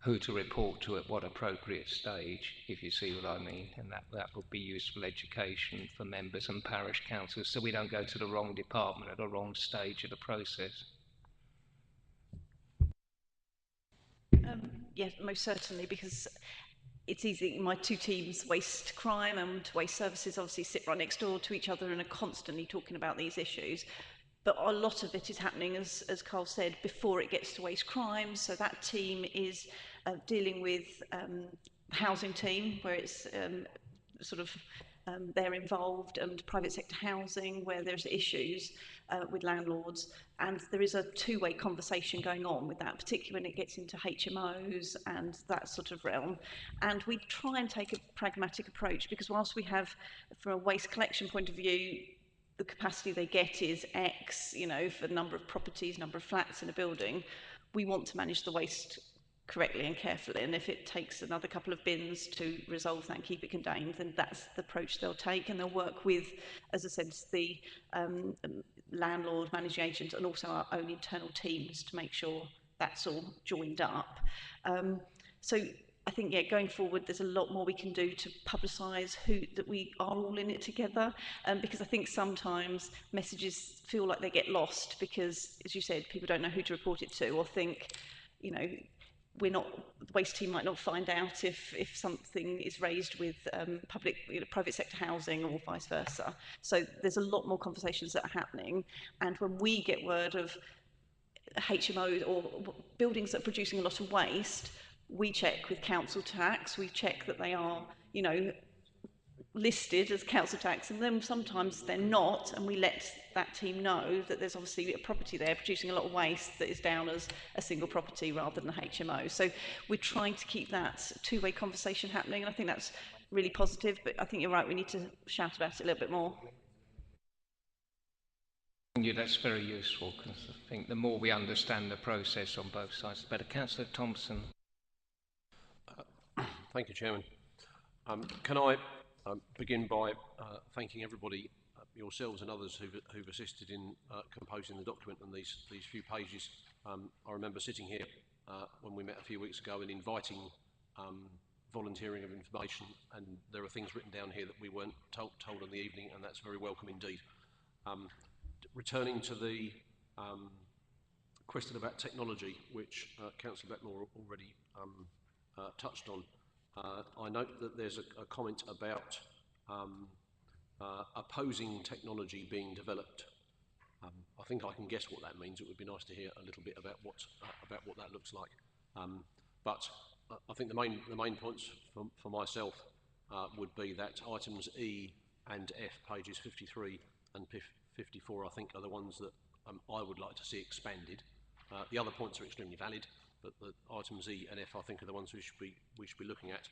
who to report to at what appropriate stage, if you see what I mean, and that would be useful education for members and parish councils so we don't go to the wrong department at the wrong stage of the process.
Yes, most certainly, because it's easy. My two teams, waste crime and waste services, obviously sit right next door to each other and are constantly talking about these issues. But a lot of it is happening, as Carl said, before it gets to waste crime. So that team is dealing with the housing team, where it's they're involved, and private sector housing, where there's issues with landlords. And there is a two-way conversation going on with that, particularly when it gets into HMOs and that sort of realm. And we try and take a pragmatic approach, because whilst we have, from a waste collection point of view, the capacity they get is X, you know, for the number of properties, number of flats in a building, we want to manage the waste correctly and carefully, and if it takes another couple of bins to resolve that and keep it contained, then that's the approach they'll take, and they'll work with, as I said, the landlord, managing agent, and also our own internal teams to make sure that's all joined up. So I think, yeah, going forward, there's a lot more we can do to publicise that we are all in it together, because I think sometimes messages feel like they get lost because, as you said, people don't know who to report it to, or think, you know, the waste team might not find out if something is raised with private sector housing, or vice versa. So there's a lot more conversations that are happening, and when we get word of HMOs or buildings that are producing a lot of waste, we check with council tax, we check that they are, you know, listed as council tax, and then sometimes they're not, and we let that team know that there's obviously a property there producing a lot of waste that is down as a single property rather than a HMO. So we're trying to keep that two-way conversation happening, and I think that's really positive, but I think you're right, we need to shout about it a little bit more.
Yeah, that's very useful, because I think the more we understand the process on both sides, the better. Councillor Thompson.
Thank you, Chairman. Can I begin by thanking everybody, yourselves and others who've assisted in composing the document and these few pages. I remember sitting here when we met a few weeks ago and inviting volunteering of information, and there are things written down here that we weren't told in the evening, and that's very welcome indeed. Returning to the question about technology, which Councillor Beckmore already touched on, I note that there's a comment about opposing technology being developed. I think I can guess what that means. It would be nice to hear a little bit about what that looks like. But I think the main points for myself would be that items E and F, pages 53 and 54, I think, are the ones that I would like to see expanded. The other points are extremely valid, but the items E and F, I think, are the ones we should be looking at.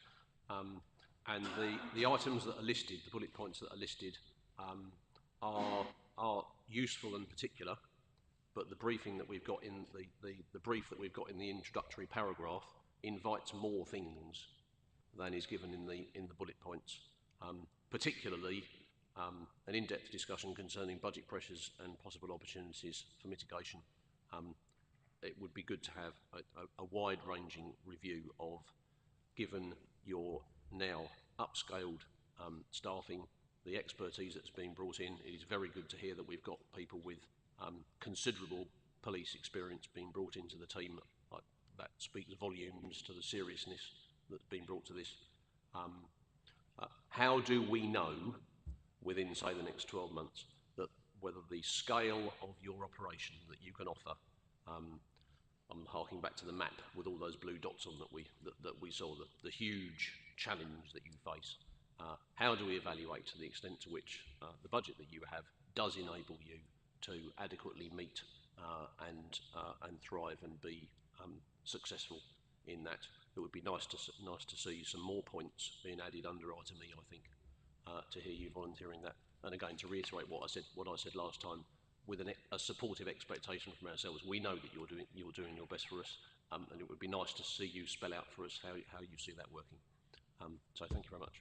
And the items that are listed, the bullet points that are listed, are useful and particular, but the briefing that we've got in the brief that we've got in the introductory paragraph invites more things than is given in the bullet points, particularly an in-depth discussion concerning budget pressures and possible opportunities for mitigation. It would be good to have a wide-ranging review of, given your now upscaled staffing, the expertise that's been brought in. It is very good to hear that we've got people with considerable police experience being brought into the team. That speaks volumes to the seriousness that's been brought to this. How do we know within, say, the next 12 months that whether the scale of your operation that you can offer, I'm harking back to the map with all those blue dots on that we saw, the huge challenge that you face. How do we evaluate to the extent to which the budget that you have does enable you to adequately meet and thrive and be successful in that? It would be nice to see some more points being added under item E, I think, to hear you volunteering that. And again, to reiterate what I said last time, with a supportive expectation from ourselves. We know that you're doing your best for us, and it would be nice to see you spell out for us how you see that working. So thank you very much.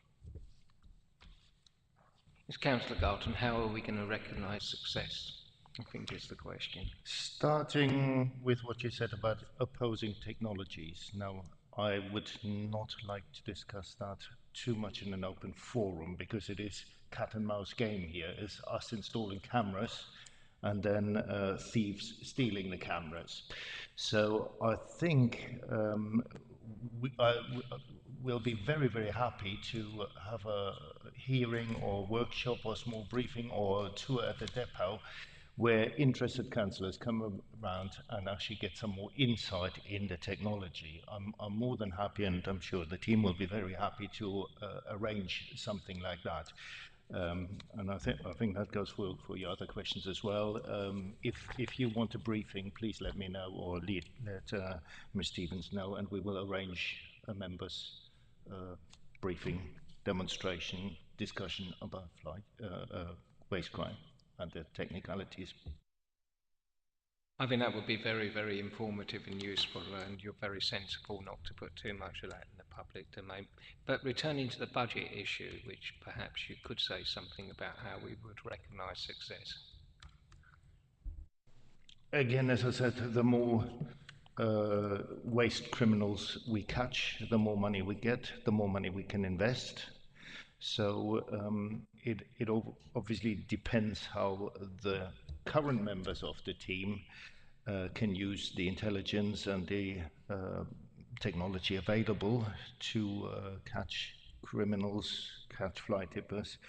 Ms. Councillor Galton, how are we going to recognise success? I think is the question.
Starting with what you said about opposing technologies. Now, I would not like to discuss that too much in an open forum because it is cat and mouse game here. It's us installing cameras and then thieves stealing the cameras. So I think we'll be very, very happy to have a hearing or workshop or small briefing or tour at the depot where interested councillors come around and actually get some more insight in the technology. I'm more than happy, and I'm sure the team will be very happy to arrange something like that. And I think that goes for your other questions as well. If you want a briefing, please let me know or let Ms. Stevens know, and we will arrange a members' briefing, demonstration, discussion about waste crime and the technicalities.
I think that would be very, very informative and useful, and you're very sensible not to put too much of that in the public domain. But returning to the budget issue, which perhaps you could say something about how we would recognise success.
Again, as I said, the more waste criminals we catch, the more money we get, the more money we can invest. So it obviously depends how the current members of the team can use the intelligence and the technology available to catch criminals, catch fly tippers,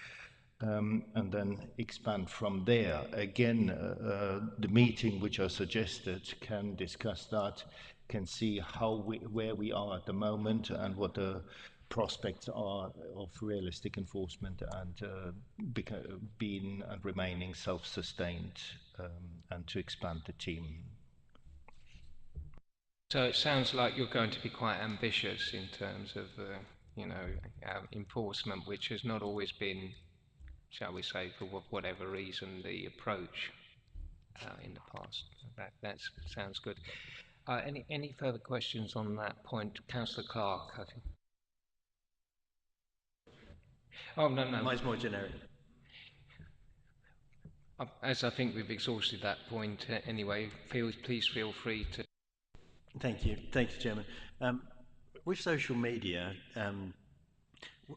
and then expand from there. Again, the meeting which I suggested can discuss that, can see where we are at the moment and what the prospects are of realistic enforcement and being and remaining self-sustained, and to expand the team.
So it sounds like you're going to be quite ambitious in terms of, enforcement, which has not always been, shall we say, for whatever reason, the approach in the past. That sounds good. Any further questions on that point? Councillor Clark, I think. Oh, no.
Mine's more generic.
As I think we've exhausted that point anyway, please feel free to.
Thank you, Chairman. With social media,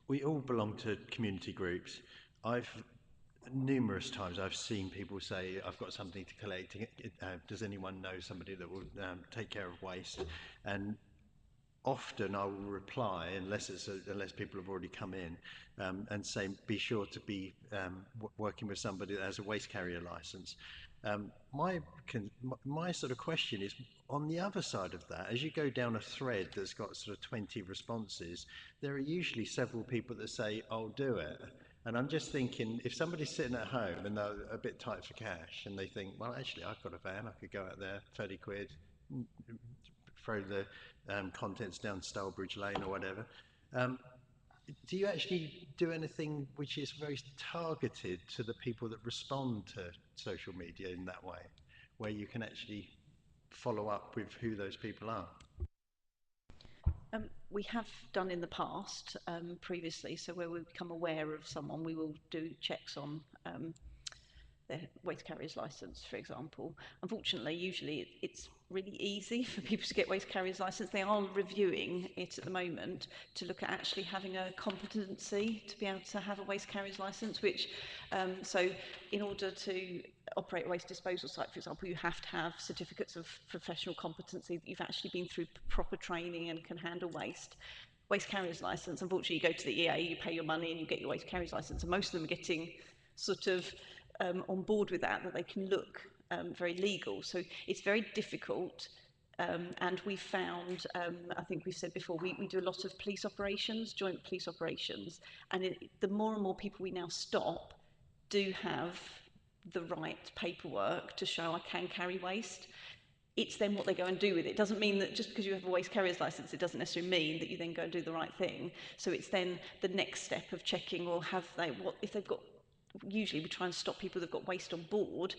we all belong to community groups. Numerous times I've seen people say, I've got something to collect, does anyone know somebody that will take care of waste? And often I will reply, unless people have already come in, and say, be sure to be working with somebody that has a waste carrier license. My sort of question is, on the other side of that, as you go down a thread that's got sort of 20 responses, there are usually several people that say, I'll do it. And I'm just thinking, if somebody's sitting at home and they're a bit tight for cash and they think, well, actually, I've got a van, I could go out there, 30 quid, throw the contents down Stalbridge Lane or whatever. Do you actually do anything which is very targeted to the people that respond to social media in that way, where you can actually follow up with who those people are?
We have done in the past, previously, so where we become aware of someone, we will do checks on their waste carrier's licence, for example. Unfortunately, usually it's really easy for people to get waste carrier's licence. They are reviewing it at the moment to look at actually having a competency to be able to have a waste carrier's licence, which, so in order to operate a waste disposal site, for example, you have to have certificates of professional competency that you've actually been through proper training and can handle waste. Waste carrier's licence, unfortunately, you go to the EA, you pay your money and you get your waste carrier's licence, and most of them are getting sort of on board with that they can look very legal. So it's very difficult, and we found, I think we've said before, we do a lot of police operations, joint police operations, and the more and more people we now stop do have the right paperwork to show I can carry waste. It's then what they go and do with it. It doesn't mean that just because you have a waste carrier's licence, it doesn't necessarily mean that you then go and do the right thing. So it's then the next step of checking, or if they've got, usually we try and stop people that've got waste on board,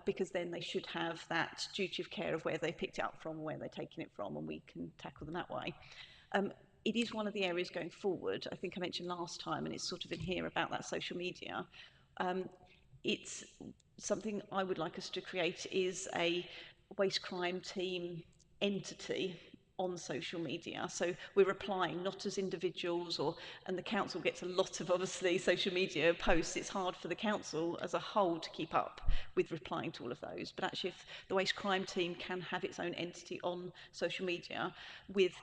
because then they should have that duty of care of where they picked it up from, where they're taking it from, and we can tackle them that way. It is one of the areas going forward. I think I mentioned last time, and it's sort of in here about that social media. It's something I would like us to create is a waste crime team entity on social media. So we're replying not as individuals, and the council gets a lot of obviously social media posts. It's hard for the council as a whole to keep up with replying to all of those. But actually, if the waste crime team can have its own entity on social media with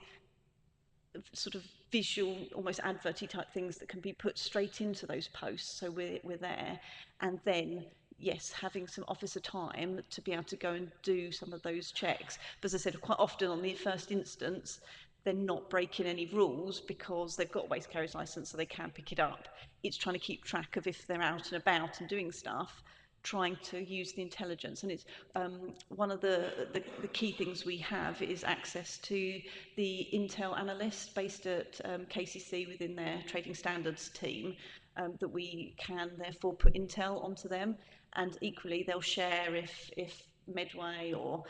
sort of visual, almost adverty type things that can be put straight into those posts, so we're there, and then yes, having some officer time to be able to go and do some of those checks. But as I said, quite often on the first instance, they're not breaking any rules because they've got a waste carriers license, so they can pick it up. It's trying to keep track of if they're out and about and doing stuff, trying to use the intelligence. And it's one of the key things we have is access to the Intel analyst based at KCC within their trading standards team, that we can therefore put Intel onto them, and equally they'll share if Medway or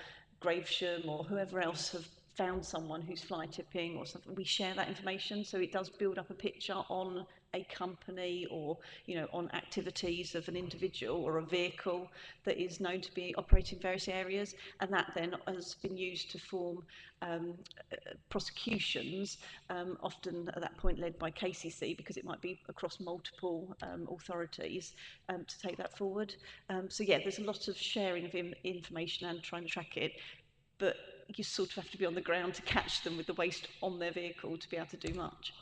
Gravesham or whoever else have found someone who's fly tipping or something, we share that information, so it does build up a picture on a company, or on activities of an individual or a vehicle that is known to be operating in various areas, and that then has been used to form prosecutions, often at that point led by KCC, because it might be across multiple authorities, to take that forward. So yeah, there's a lot of sharing of information and trying to track it, but you sort of have to be on the ground to catch them with the waste on their vehicle to be able to do much.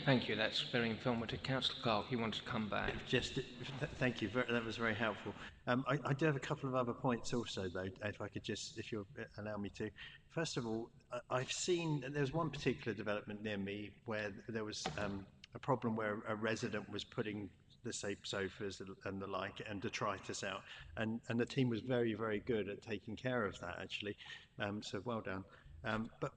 Thank you. That's very informative. Councillor Clark, you want to come back?
Thank you. That was very helpful. I do have a couple of other points also, though, if I could just, if you'll allow me to. First of all, I've seen, there's one particular development near me where there was a problem where a resident was putting the sofas and the like and detritus out, and the team was very, very good at taking care of that, actually. So well done. But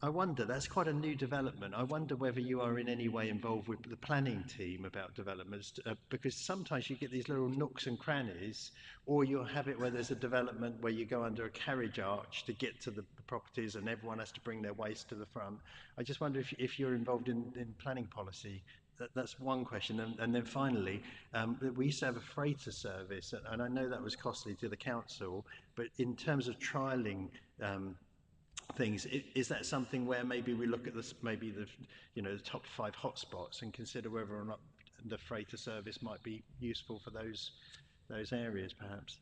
I wonder, that's quite a new development. I wonder whether you are in any way involved with the planning team about developments, because sometimes you get these little nooks and crannies, or you'll have it where there's a development where you go under a carriage arch to get to the properties and everyone has to bring their waste to the front. I just wonder if you're involved in planning policy. That's one question. And then finally, we used to have a freighter service, and I know that was costly to the council, but in terms of trialling things, is that something where maybe we look at this, maybe the top 5 hotspots, and consider whether or not the freighter service might be useful for those areas, perhaps?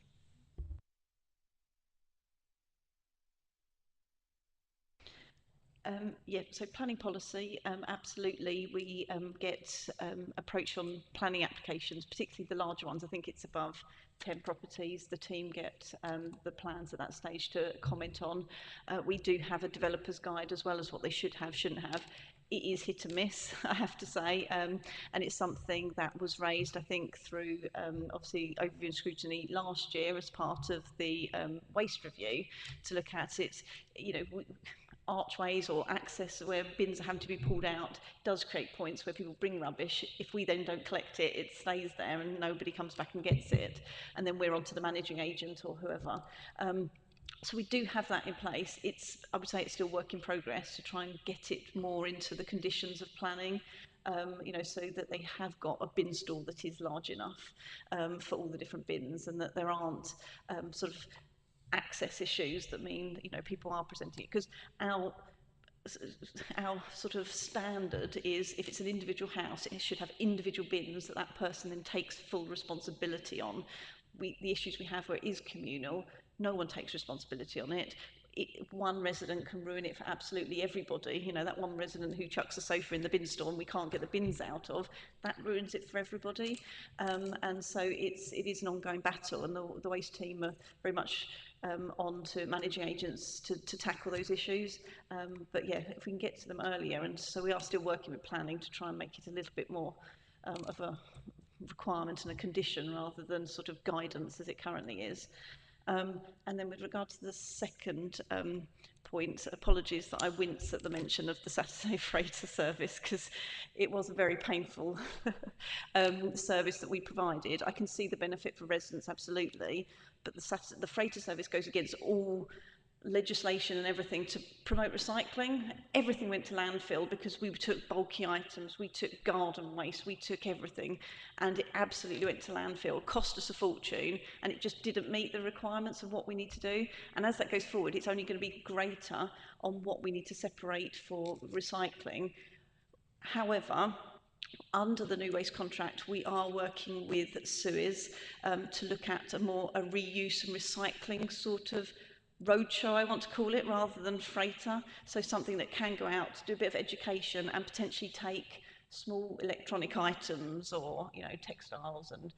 Yeah, so planning policy, absolutely. We get approached on planning applications, particularly the larger ones. I think it's above 10 properties. The team get the plans at that stage to comment on. We do have a developer's guide as well as what they should have, shouldn't have. It is hit and miss, I have to say, and it's something that was raised, I think, through obviously overview and scrutiny last year as part of the waste review, to look at it. Archways or access where bins are having to be pulled out does create points where people bring rubbish. If we then don't collect it, it stays there and nobody comes back and gets it, and then we're on to the managing agent or whoever. So we do have that in place. I would say it's still work in progress to try and get it more into the conditions of planning, so that they have got a bin store that is large enough for all the different bins, and that there aren't sort of access issues that mean people are presenting it, because our sort of standard is, if it's an individual house, it should have individual bins that person then takes full responsibility on. The issues we have where it is communal, no one takes responsibility on it. One resident can ruin it for absolutely everybody. That one resident who chucks a sofa in the bin store and we can't get the bins out of, that ruins it for everybody. And so it is an ongoing battle, and the waste team are very much on to managing agents to tackle those issues. But yeah, if we can get to them earlier, and so we are still working with planning to try and make it a little bit more of a requirement and a condition rather than sort of guidance as it currently is. And then with regard to the second point, apologies that I wince at the mention of the Saturday freighter service, because it was a very painful service that we provided. I can see the benefit for residents, absolutely, but the freighter service goes against all legislation and everything to promote recycling. Everything went to landfill because we took bulky items, we took garden waste, we took everything, and it absolutely went to landfill, cost us a fortune, and it just didn't meet the requirements of what we need to do. And as that goes forward, it's only going to be greater on what we need to separate for recycling. However, under the new waste contract, we are working with Suez to look at a reuse and recycling sort of roadshow, I want to call it, rather than freighter. So something that can go out, do a bit of education, and potentially take small electronic items or textiles and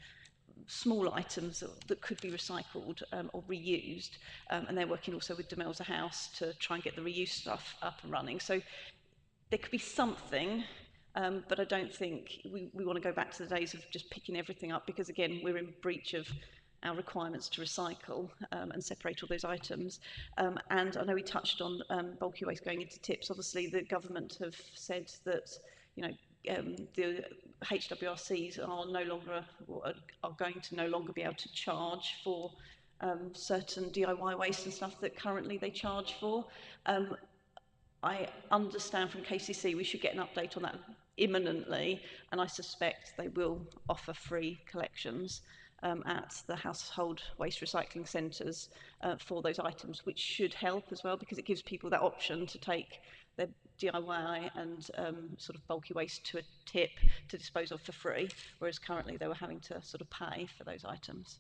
small items that could be recycled or reused. And they're working also with Demelza House to try and get the reuse stuff up and running. So there could be something, but I don't think we want to go back to the days of just picking everything up, because again, we're in breach of our requirements to recycle and separate all those items. And I know we touched on bulky waste going into tips. Obviously, the government have said that, the HWRCs are going to no longer be able to charge for certain DIY waste and stuff that currently they charge for. I understand from KCC we should get an update on that imminently, and I suspect they will offer free collections at the household waste recycling centres for those items, which should help as well, because it gives people that option to take their DIY and sort of bulky waste to a tip to dispose of for free, whereas currently they were having to sort of pay for those items.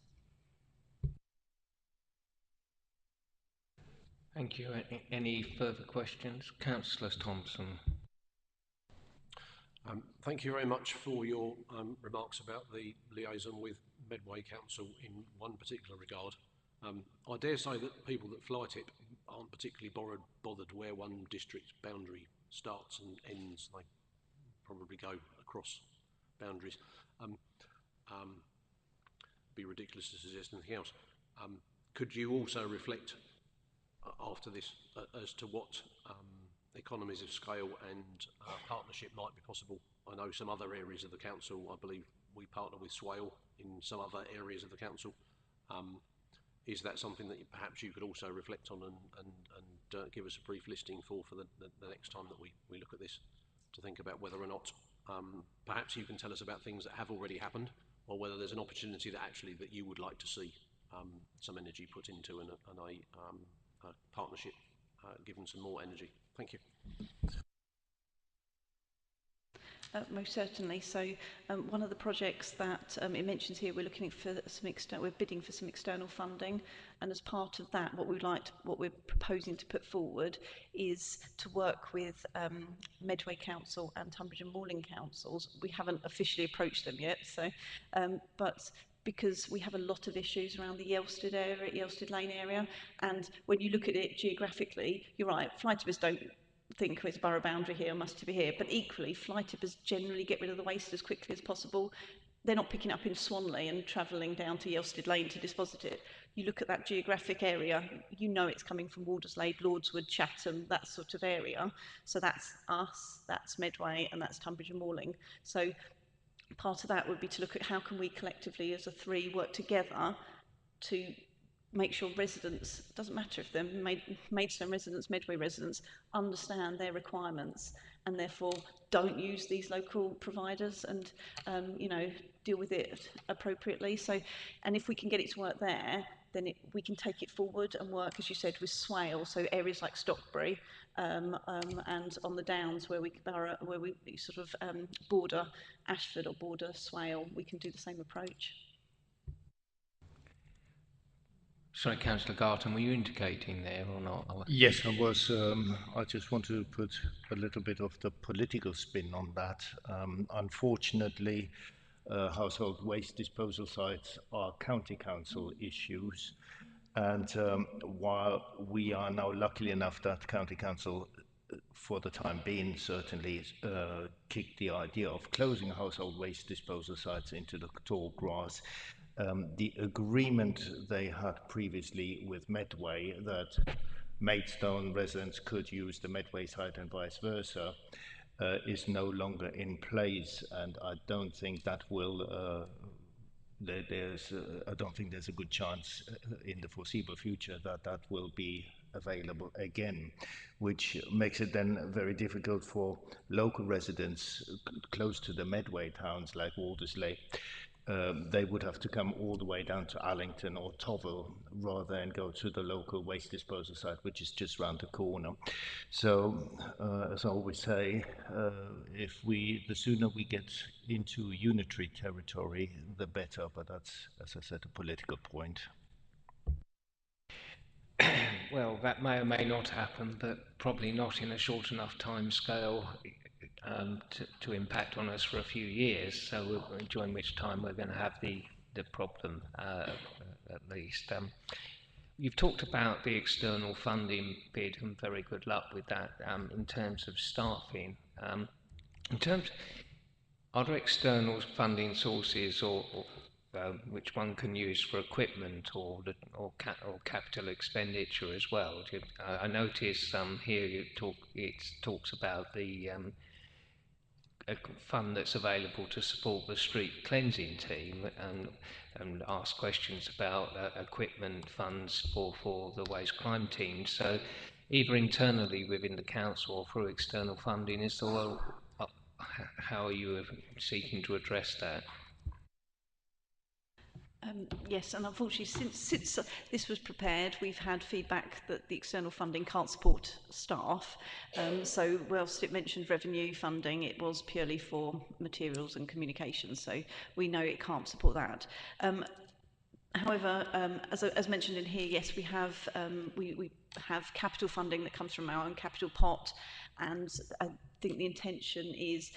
Thank you. Any further questions? Councillor Thompson.
Thank you very much for your remarks about the liaison with Medway Council in one particular regard. I dare say that people that fly tip aren't particularly bothered where one district boundary starts and ends. They probably go across boundaries. Be ridiculous to suggest anything else. Could you also reflect after this as to what economies of scale and partnership might be possible? I know some other areas of the council, I believe we partner with Swale in some other areas of the council. Is that something that perhaps you could also reflect on and give us a brief listing for the next time that we look at this, to think about whether or not perhaps you can tell us about things that have already happened, or whether there's an opportunity that you would like to see some energy put into and a partnership given some more energy. Thank you.
Most certainly. So one of the projects that it mentions here, we're looking for we're bidding for some external funding, and as part of that, what we're proposing to put forward is to work with Medway Council and Tunbridge and Moorland councils. We haven't officially approached them yet, so but because we have a lot of issues around the Yelstead Lane area, and when you look at it geographically, you're right, fly tippers don't think it's borough boundary here, must be here, but equally fly tippers generally get rid of the waste as quickly as possible. They're not picking up in Swanley and travelling down to Yelstead Lane to deposit it. You look at that geographic area, you know it's coming from Walderslade, Lordswood, Chatham, that sort of area. So that's us, that's Medway, and that's Tunbridge and Moorland. So part of that would be to look at how can we collectively as a three work together to make sure residents, doesn't matter if they're Maidstone residents, Medway residents, understand their requirements and therefore don't use these local providers and deal with it appropriately. So, and if we can get it to work there, then we can take it forward and work, as you said, with Swale, so areas like Stockbury and on the Downs where we sort of border Ashford or border Swale, we can do the same approach.
Sorry, Councillor Garton, were you indicating there or not?
Yes, I was. I just want to put a little bit of the political spin on that. Unfortunately, household waste disposal sites are county council issues. And while we are now lucky enough that county council, for the time being, certainly kicked the idea of closing household waste disposal sites into the tall grass, the agreement they had previously with Medway that Maidstone residents could use the Medway site and vice versa is no longer in place, and I don't think that will I don't think there's a good chance in the foreseeable future that that will be available again, which makes it then very difficult for local residents close to the Medway towns like Waldersley. They would have to come all the way down to Allington or Tovel rather than go to the local waste disposal site, which is just round the corner. So, as I always say, the sooner we get into unitary territory, the better. But that's, as I said, a political point.
Well, that may or may not happen, but probably not in a short enough time scale to impact on us for a few years. So during which time we're going to have the problem at least. You've talked about the external funding bid, and very good luck with that in terms of staffing. In terms, are there external funding sources or which one can use for equipment or capital expenditure as well? I notice here it talks about the a fund that's available to support the street cleansing team and ask questions about equipment funds for the waste crime team. So either internally within the council or through external funding, how are you seeking to address that?
Yes, and unfortunately, since this was prepared, we've had feedback that the external funding can't support staff. So, whilst it mentioned revenue funding, it was purely for materials and communications. So, we know it can't support that. However, as mentioned in here, yes, we have capital funding that comes from our own capital pot, and I think the intention is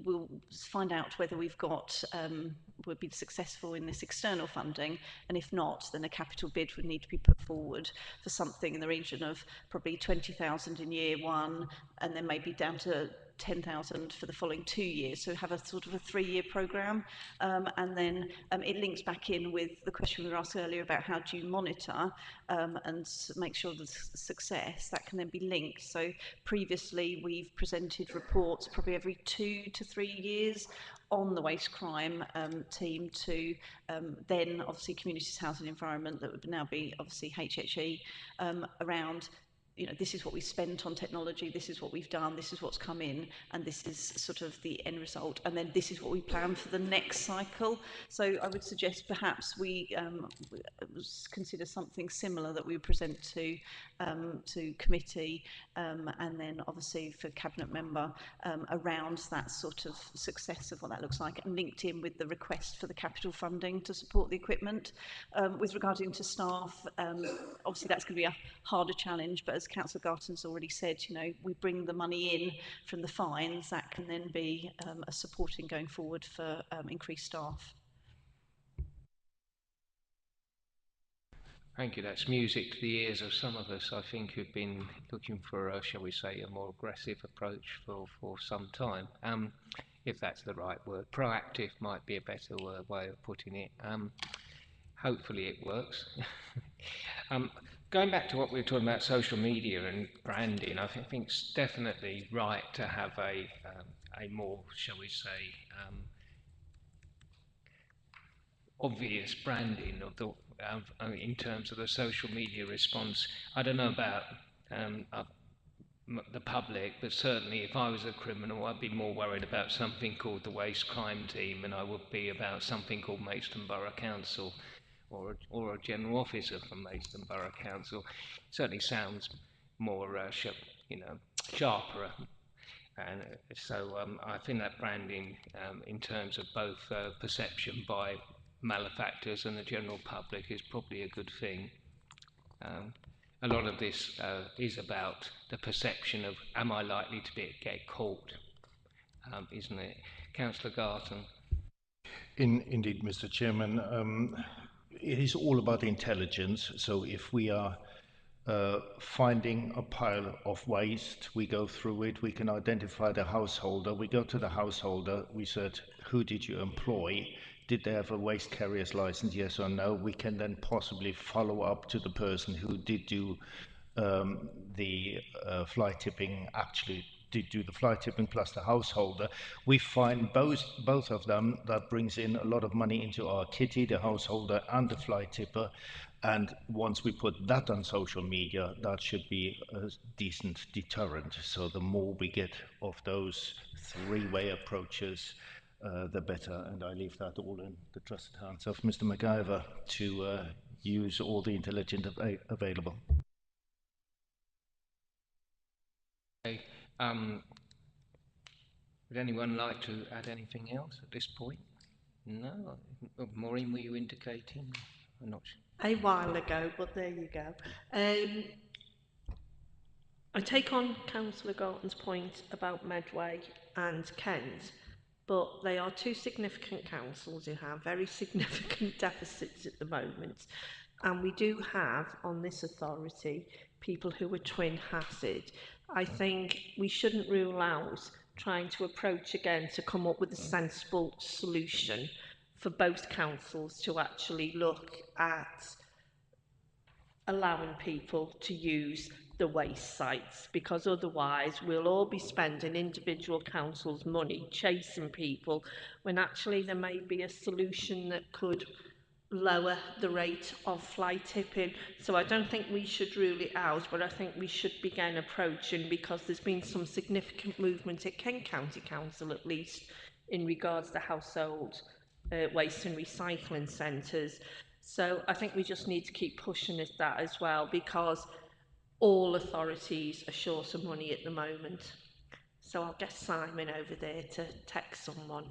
we'll find out whether we'll be successful in this external funding, and if not, then a capital bid would need to be put forward for something in the region of probably 20,000 in year one, and then maybe down to 10,000 for the following 2 years. So have a sort of a 3-year programme, and then it links back in with the question we were asked earlier about how do you monitor and make sure the success that can then be linked. So previously we've presented reports probably every 2 to 3 years on the waste crime team to then obviously communities, housing, environment, that would now be obviously HHE, around, you know, this is what we spent on technology, this is what we've done, this is what's come in, and this is sort of the end result, and then this is what we plan for the next cycle. So I would suggest perhaps we consider something similar that we present to committee, and then obviously for cabinet member, around that sort of success of what that looks like, and linked in with the request for the capital funding to support the equipment. With regarding to staff, obviously that's going to be a harder challenge, but as Councillor Garton's already said, you know, we bring the money in from the fines, that can then be a supporting going forward for increased staff.
Thank you. That's music to the ears of some of us, I think, who've been looking for, shall we say, a more aggressive approach for some time. If that's the right word. Proactive might be a better way of putting it. Hopefully it works. Going back to what we were talking about, social media and branding, I think it's definitely right to have a more, shall we say, obvious branding of in terms of the social media response. I don't know about the public, but certainly if I was a criminal, I'd be more worried about something called the Waste Crime Team than I would be about something called Maidstone Borough Council or a general officer from Maidstone Borough Council. Certainly sounds more, sharper. And so I think that branding, in terms of both perception by malefactors and the general public, is probably a good thing. A lot of this is about the perception of, am I likely to get caught, isn't it? Councillor Garton.
Indeed, Mr. Chairman, it is all about intelligence. So if we are finding a pile of waste, we go through it, we can identify the householder, we go to the householder, we said, who did you employ? Did they have a waste carrier's license, yes or no? We can then possibly follow up to the person who did do the fly tipping actually do the fly tipping plus the householder, we find both of them that brings in a lot of money into our kitty, the householder, and the fly tipper. And once we put that on social media, that should be a decent deterrent. So the more we get of those three-way approaches, the better. And I leave that all in the trusted hands of Mr. MacGyver to use all the intelligence available.
Okay. Would anyone like to add anything else at this point? No? Maureen, were you indicating? I'm not sure.
A while ago, but there you go. I take on Councillor Galton's point about Medway and Kent, but they are two significant councils who have very significant deficits at the moment. And we do have on this authority people who are twin hazard. I think we shouldn't rule out trying to approach again to come up with a sensible solution for both councils to actually look at allowing people to use the waste sites, because otherwise we'll all be spending individual councils' money chasing people when actually there may be a solution that could lower the rate of fly tipping. So I don't think we should rule it out, but I think we should begin approaching, because there's been some significant movement at Kent County Council at least in regards to household waste and recycling centres. So I think we just need to keep pushing at that as well, because all authorities are short of money at the moment. So I'll get Simon over there to text someone.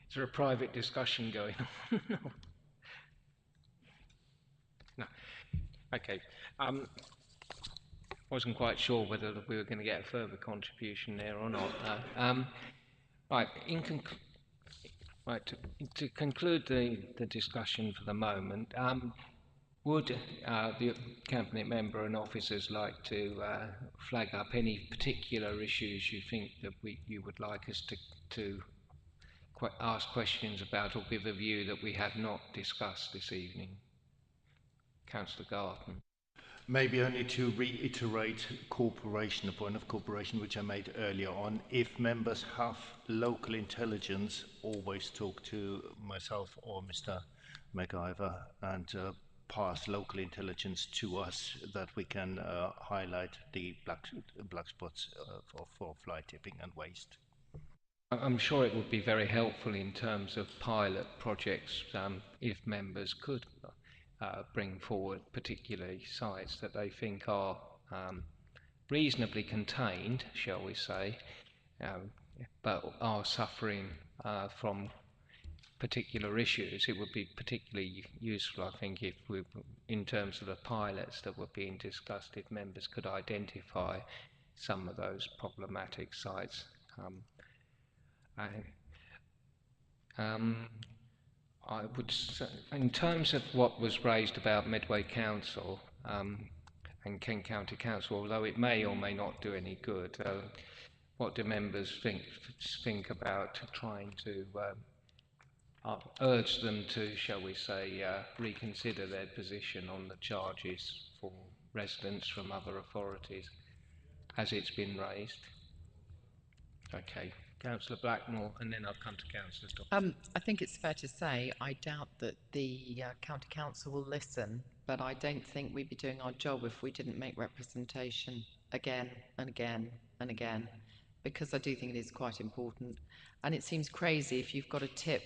Is there a private discussion going on? No. Okay. Wasn't quite sure whether we were going to get a further contribution there or not. Right. To conclude the discussion for the moment, would the cabinet member and officers like to flag up any particular issues you think that you would like us to ask questions about, or give a view that we have not discussed this evening? Councillor Garton.
Maybe only to reiterate cooperation, the point of cooperation which I made earlier on. If members have local intelligence, always talk to myself or Mr. MacGyver and pass local intelligence to us, that we can highlight the black spots for fly tipping and waste.
I'm sure it would be very helpful in terms of pilot projects if members could bring forward particularly sites that they think are reasonably contained, shall we say, but are suffering from particular issues. It would be particularly useful, I think, if we, in terms of the pilots that were being discussed, if members could identify some of those problematic sites. I would say, in terms of what was raised about Medway Council and Kent County Council, although it may or may not do any good, what do members think about trying to urge them to, shall we say, reconsider their position on the charges for residents from other authorities as it's been raised? Okay, Councillor Blackmore, and then I'll come to Councillor Stockton.
I think it's fair to say I doubt that the county council will listen, but I don't think we'd be doing our job if we didn't make representation again and again and again, because I do think it is quite important. And it seems crazy if you've got a tip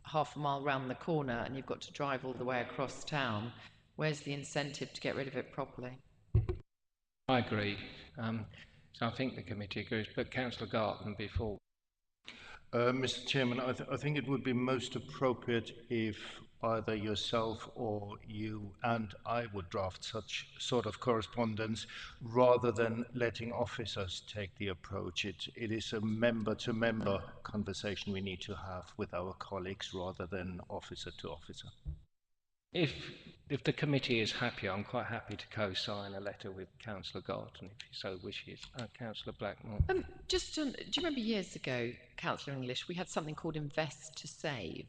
half a mile round the corner and you've got to drive all the way across town. Where's the incentive to get rid of it properly?
I agree. So I think the committee agrees, but Councillor Garton before.
Mr. Chairman, I think it would be most appropriate if either yourself or you and I would draft such sort of correspondence, rather than letting officers take the approach. It is a member-to-member conversation we need to have with our colleagues, rather than officer to officer.
If the committee is happy, I'm quite happy to co-sign a letter with Councillor Garton, if he so wishes. Councillor Blackmore.
Do you remember years ago, Councillor English, we had something called Invest to Save?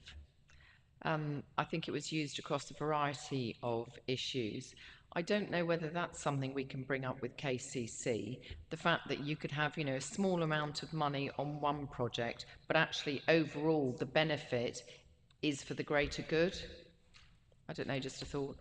I think it was used across a variety of issues. I don't know whether that's something we can bring up with KCC. The fact that you could have, a small amount of money on one project, but actually overall the benefit is for the greater good. I don't know, just a thought.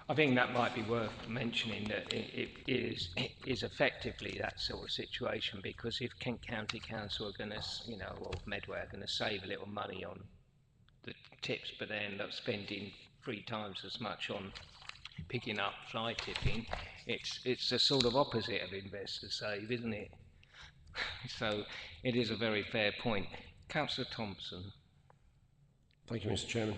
I think that might be worth mentioning, that it is effectively that sort of situation, because if Kent County Council are going to, or Medway are going to save a little money on the tips, but they end up spending 3 times as much on picking up fly tipping, it's the sort of opposite of investor save, isn't it? So it is a very fair point. Councillor Thompson.
Thank you, Mr. Chairman.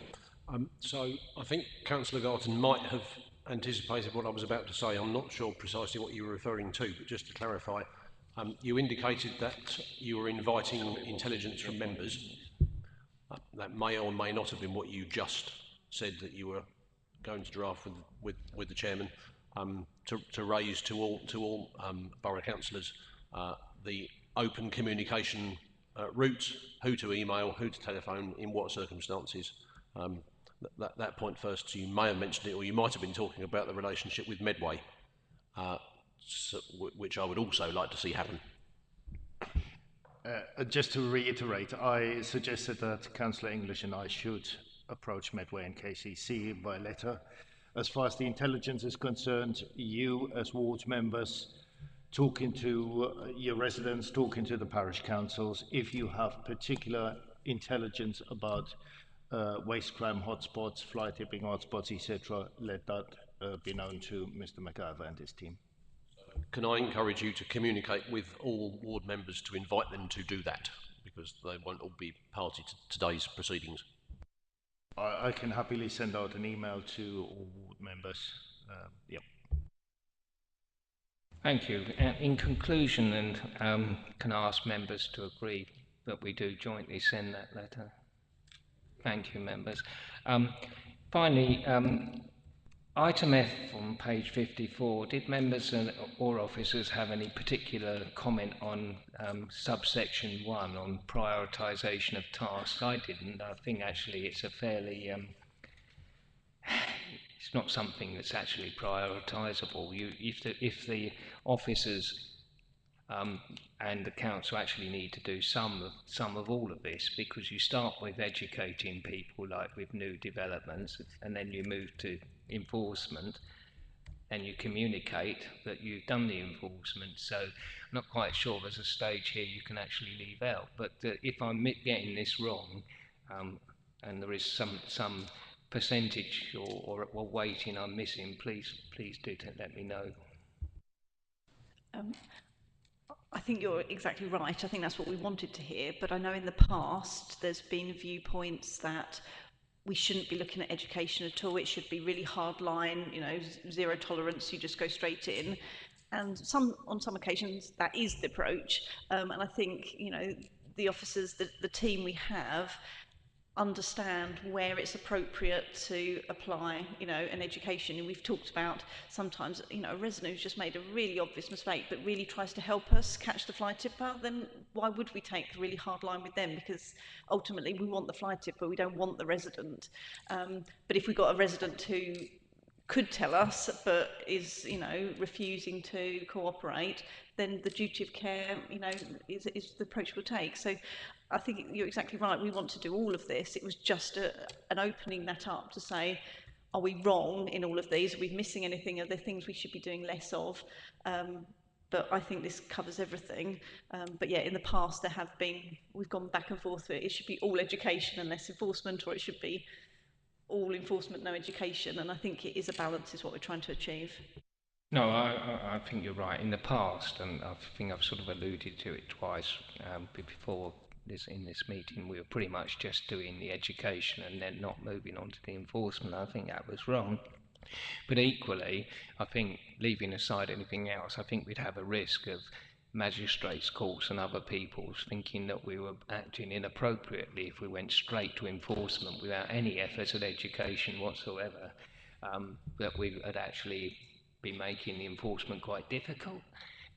So I think Councillor Garton might have anticipated what I was about to say. I'm not sure precisely what you were referring to, but just to clarify, you indicated that you were inviting intelligence from members. That may or may not have been what you just said that you were going to draft with the chairman, to raise to all borough councillors the open communication routes, who to email, who to telephone, in what circumstances. That point first, you may have mentioned it, or you might have been talking about the relationship with Medway, which I would also like to see happen.
Just to reiterate, I suggested that Councillor English and I should approach Medway and KCC by letter. As far as the intelligence is concerned, you as ward members, talking to your residents, talking to the parish councils, if you have particular intelligence about waste crime hotspots, fly tipping hotspots, etc., let that be known to Mr. McIver and his team.
Can I encourage you to communicate with all ward members to invite them to do that, because they won't all be party to today's proceedings?
I can happily send out an email to all ward members. Yep.
Thank you. In conclusion, and can I ask members to agree that we do jointly send that letter? Thank you, members. Finally, item F on page 54, did members or officers have any particular comment on subsection 1 on prioritisation of tasks? I didn't. I think actually it's a fairly... it's not something that's actually prioritisable. If the officers and the council actually need to do some of all of this, because you start with educating people, like with new developments, and then you move to enforcement, and you communicate that you've done the enforcement. So I'm not quite sure there's a stage here you can actually leave out. But if I'm getting this wrong, and there is some percentage or weighting I'm missing, please do let me know.
I think you're exactly right. I think that's what we wanted to hear. But I know in the past there's been viewpoints that we shouldn't be looking at education at all. It should be really hard line, zero tolerance, you just go straight in. And on some occasions that is the approach. And I think, the officers, the team we have, understand where it's appropriate to apply, an education. And we've talked about sometimes, a resident who's just made a really obvious mistake but really tries to help us catch the fly tipper, then why would we take the really hard line with them? Because ultimately we want the fly tipper, we don't want the resident. But if we've got a resident who could tell us but is refusing to cooperate, then the duty of care is the approach we'll take. So I think you're exactly right, we want to do all of this. It was just an opening that up to say, are we wrong in all of these? Are we missing anything? Are there things we should be doing less of? But I think this covers everything. But yeah, in the past we've gone back and forth. It should be all education and less enforcement, or it should be all enforcement, no education. And I think it is a balance, is what we're trying to achieve.
No, I think you're right. In the past, and I think I've sort of alluded to it twice before in this meeting, we were pretty much just doing the education and then not moving on to the enforcement. I think that was wrong. But equally, I think, leaving aside anything else, I think we'd have a risk of magistrates' courts and other people's thinking that we were acting inappropriately if we went straight to enforcement without any efforts at education whatsoever. that we would actually be making the enforcement quite difficult,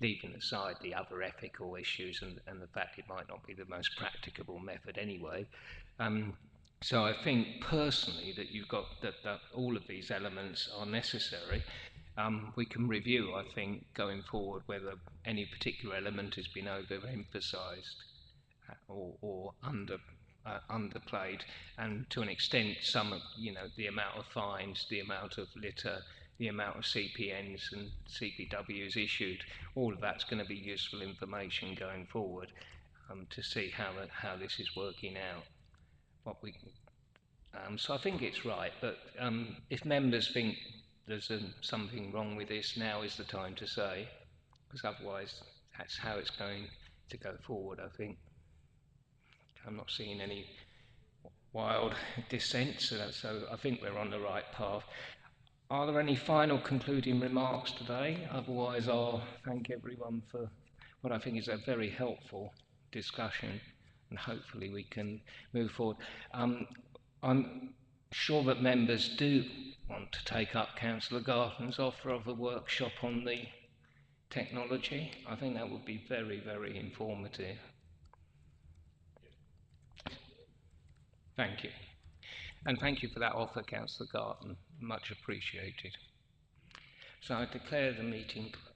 leaving aside the other ethical issues and the fact it might not be the most practicable method anyway. So I think personally that you've got that all of these elements are necessary. We can review, I think, going forward whether any particular element has been overemphasised or underplayed, and to an extent some of, the amount of fines, the amount of litter, the amount of CPNs and CPWs issued, all of that's going to be useful information going forward, to see how this is working out. So I think it's right, but if members think there's something wrong with this, now is the time to say, because otherwise that's how it's going to go forward, I think. I'm not seeing any wild dissent, so I think we're on the right path. Are there any final concluding remarks today? Otherwise, I'll thank everyone for what I think is a very helpful discussion, and hopefully we can move forward. I'm sure that members do want to take up Councillor Garton's offer of a workshop on the technology. I think that would be very, very informative. Thank you. And thank you for that offer, Councillor Garton. Much appreciated. So I declare the meeting closed.